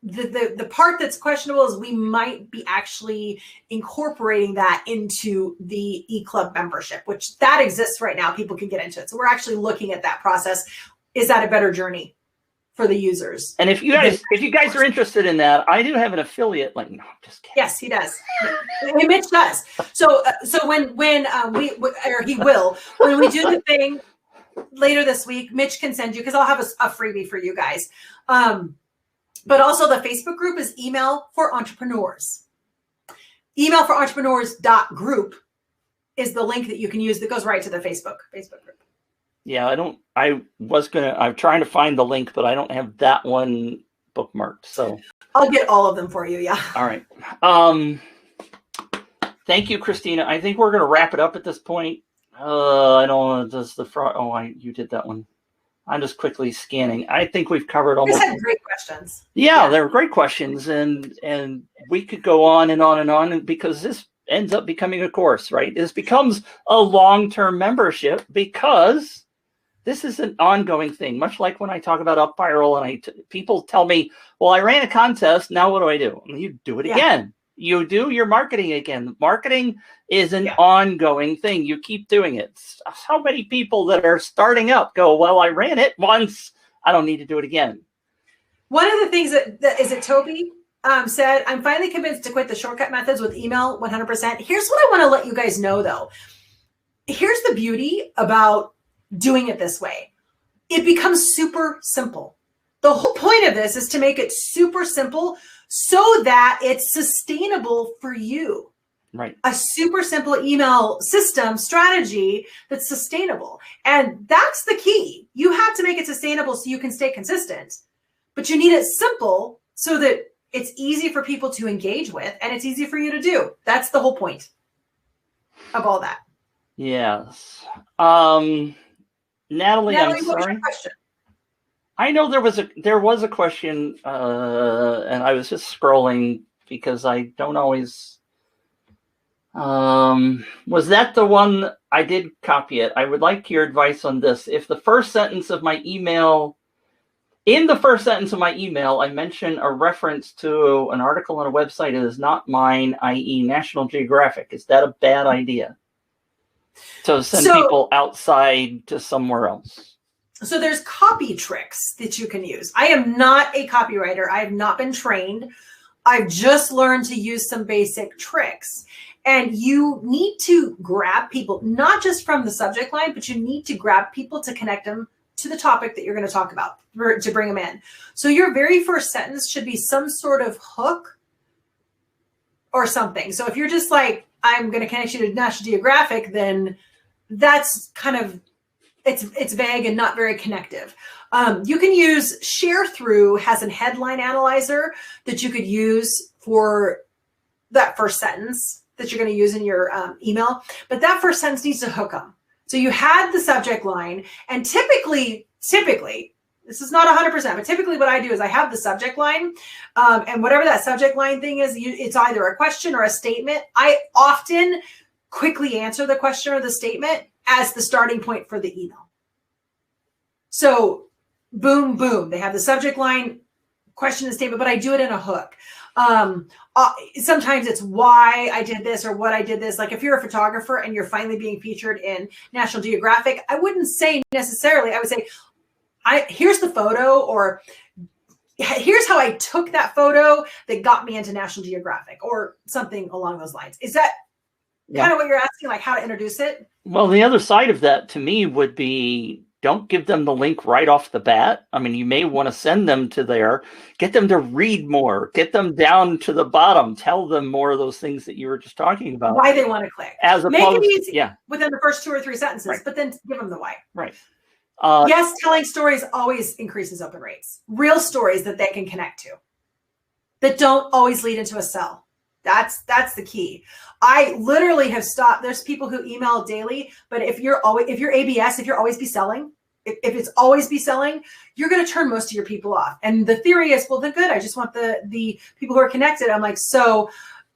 the part that's questionable is we might be actually incorporating that into the eClub membership, which that exists right now. People can get into it. So we're actually looking at that process. Is that a better journey for the users? And if you guys are interested in that, I do have an affiliate link. No, I'm just kidding. Yes, he does. Mitch does. So when we do the thing later this week, Mitch can send you, because I'll have a freebie for you guys. But also the Facebook group is Email for Entrepreneurs. Emailforentrepreneurs.group is the link that you can use that goes right to the Facebook group. Yeah, I'm trying to find the link, but I don't have that one bookmarked. So I'll get all of them for you. Yeah. All right. Thank you, Christina. I think we're going to wrap it up at this point. I don't want to, does the fraud. Oh, you did that one. I'm just quickly scanning. I think we've covered almost. You had great questions. Yeah, they were great questions, and we could go on and on and on, because this ends up becoming a course, right? This becomes a long-term membership, because this is an ongoing thing. Much like when I talk about UpViral, and people tell me, "Well, I ran a contest. Now what do I do?" And you do it again. You do your marketing again. Marketing is an ongoing thing. You keep doing it. How many people that are starting up go, "Well, I ran it once. I don't need to do it again." One of the things that Toby said, "I'm finally convinced to quit the shortcut methods with email 100%. Here's what I want to let you guys know, though. Here's the beauty about doing it this way. It becomes super simple. The whole point of this is to make it super simple so that it's sustainable for you. Right. A super simple email system strategy that's sustainable. And that's the key. You have to make it sustainable so you can stay consistent, but you need it simple so that it's easy for people to engage with and it's easy for you to do. That's the whole point of all that. Yes. Natalie, I'm what sorry. was your question? I know there was a question, and I was just scrolling because I don't always. Was that the one? I did copy it. I would like your advice on this. If the first sentence of my email, I mention a reference to an article on a website that is not mine, i.e. National Geographic, is that a bad idea? To send people outside to somewhere else? So there's copy tricks that you can use. I am not a copywriter. I have not been trained. I've just learned to use some basic tricks. And you need to grab people, not just from the subject line, but you need to grab people to connect them to the topic that you're going to talk about, to bring them in. So your very first sentence should be some sort of hook or something. So if you're just like, I'm going to connect you to National Geographic, then that's kind of, it's vague and not very connective. You can use Share Through has a headline analyzer that you could use for that first sentence that you're going to use in your email. But that first sentence needs to hook them. So you had the subject line, and typically, this is not 100%, but typically what I do is I have the subject line, and whatever that subject line thing is, it's either a question or a statement. I often quickly answer the question or the statement as the starting point for the email. So boom, boom, they have the subject line, question and statement, but I do it in a hook. Sometimes it's why I did this or what I did this. Like if you're a photographer and you're finally being featured in National Geographic, I wouldn't say necessarily, I would say, here's the photo, or here's how I took that photo that got me into National Geographic, or something along those lines. Is that kind of what you're asking, like how to introduce it? Well, the other side of that to me would be, don't give them the link right off the bat. I mean, you may want to send them to there, get them to read more, get them down to the bottom, tell them more of those things that you were just talking about. Why they want to click. As opposed, make it easy within the first 2 or 3 sentences, but then give them the why. Right. Yes, telling stories always increases open rates. Real stories that they can connect to, that don't always lead into a sell. That's the key. I literally have stopped. There's people who email daily, but if you're ABS, if you're always be selling, if it's always be selling, you're going to turn most of your people off. And the theory is, well, then good. I just want the people who are connected. I'm like, so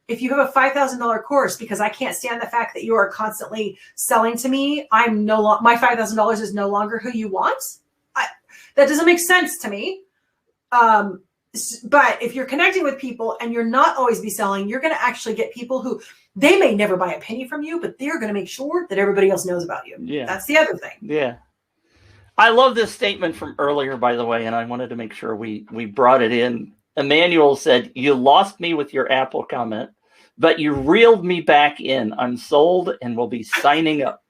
if you have a $5,000 course, because I can't stand the fact that you are constantly selling to me, my $5,000 is no longer who you want. That doesn't make sense to me. But if you're connecting with people and you're not always be selling, you're going to actually get people who they may never buy a penny from you, but they're going to make sure that everybody else knows about you. Yeah. That's the other thing. Yeah. I love this statement from earlier, by the way, and I wanted to make sure we brought it in. Emmanuel said, "You lost me with your Apple comment, but you reeled me back in. I'm sold and will be signing up."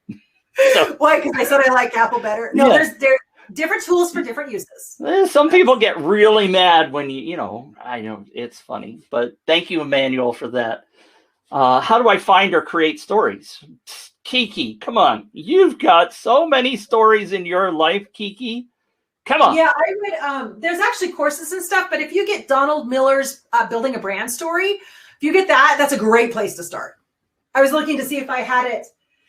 So, why? Because I said I like Apple better. No, yeah. there's different tools for different uses. Some people get really mad when I know it's funny, but thank you, Emmanuel, for that. How do I find or create stories? Kiki, come on. You've got so many stories in your life, Kiki. Come on. Yeah, I would. There's actually courses and stuff, but if you get Donald Miller's Building a Brand Story, if you get that, that's a great place to start. I was looking to see if I had it.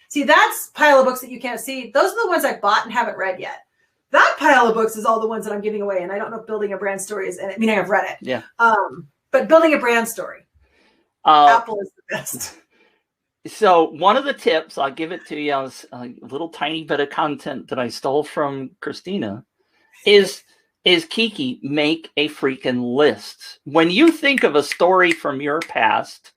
See, that's a pile of books that you can't see. Those are the ones I bought and haven't read yet. That pile of books is all the ones that I'm giving away, and I don't know if Building a Brand Story is in it. I mean, I've read it. Yeah. But Building a Brand Story, Apple is the best. So one of the tips, I'll give it to you as a little tiny bit of content that I stole from Christina, is Kiki, make a freaking list. When you think of a story from your past,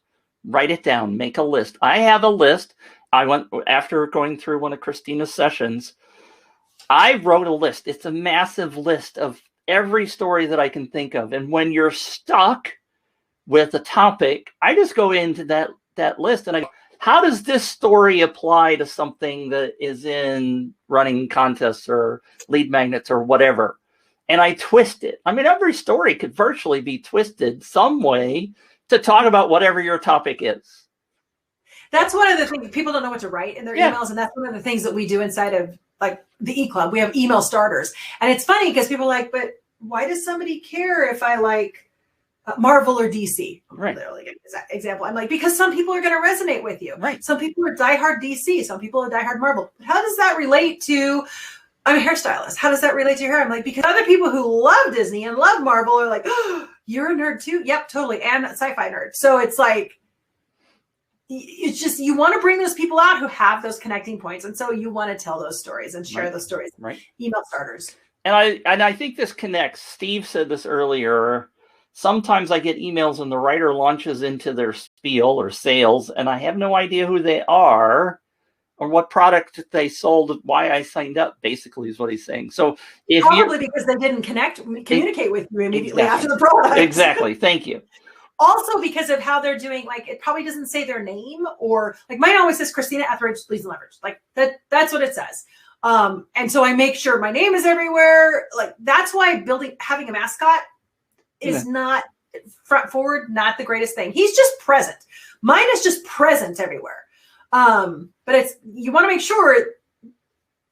write it down, make a list. I have a list. I went after going through one of Christina's sessions. I wrote a list. It's a massive list of every story that I can think of. And when you're stuck with a topic, I just go into that list and I go, how does this story apply to something that is in running contests or lead magnets or whatever? And I twist it. I mean, every story could virtually be twisted some way to talk about whatever your topic is. That's one of the things. People don't know what to write in their emails. And that's one of the things that we do inside of like the e-club. We have email starters. And it's funny because people are like, but why does somebody care if I like Marvel or DC? Right. Literally, example. I'm like, because some people are going to resonate with you. Right. Some people are diehard DC. Some people are diehard Marvel. But how does that relate to? I'm a hairstylist. How does that relate to your hair? I'm like, because other people who love Disney and love Marvel are like, oh, you're a nerd too. Yep, totally. And a sci-fi nerd. So it's like, it's just, you want to bring those people out who have those connecting points. And so you want to tell those stories and share those stories. Right. Email starters. And I think this connects. Steve said this earlier. Sometimes I get emails and the writer launches into their spiel or sales, and I have no idea who they are or what product they sold, why I signed up, basically is what he's saying. So if probably because they didn't communicate with you immediately after the product. Exactly. Thank you. Also because of how they're doing, like it probably doesn't say their name, or like mine always says Christina Etheridge Leads and Leverage. Like that's what it says. And so I make sure my name is everywhere. Like that's why having a mascot is not front forward, not the greatest thing. He's just present. Mine is just present everywhere. But you want to make sure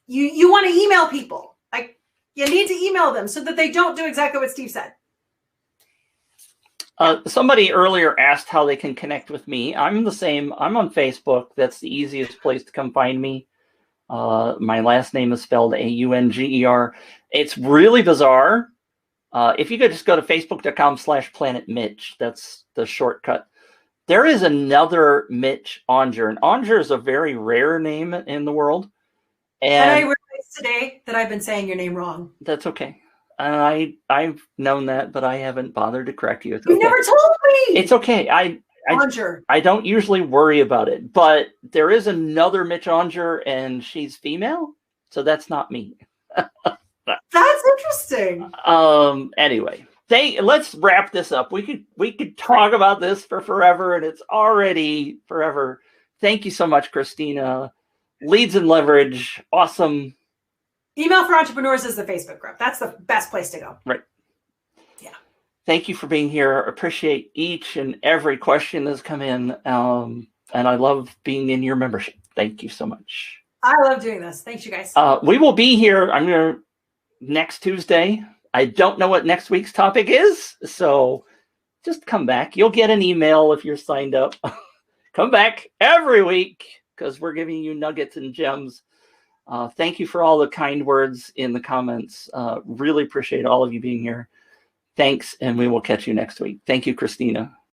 you want to email people. Like you need to email them so that they don't do exactly what Steve said. Somebody earlier asked how they can connect with me. I'm the same. I'm on Facebook. That's the easiest place to come find me. My last name is spelled Aunger. It's really bizarre. If you could just go to facebook.com/planetmitch, that's the shortcut. There is another Mitch Aunger, and Aunger is a very rare name in the world. And I realized today that I've been saying your name wrong. That's okay. And I've known that, but I haven't bothered to correct you. You never told me. It's okay. I don't usually worry about it, but there is another Mitch Aunger, and she's female, so that's not me. That's interesting. Anyway, let's wrap this up. We could talk about this for forever, and it's already forever. Thank you so much, Christina. Leads and Leverage, awesome. Email for Entrepreneurs is the Facebook group. That's the best place to go. Right. Yeah. Thank you for being here. Appreciate each and every question that's come in. And I love being in your membership. Thank you so much. I love doing this. Thanks, you guys. We will be here. Next Tuesday. I don't know what next week's topic is, so just come back. You'll get an email if you're signed up. Come back every week because we're giving you nuggets and gems. Thank you for all the kind words in the comments. Really appreciate all of you being here. Thanks, and we will catch you next week. Thank you, Christina.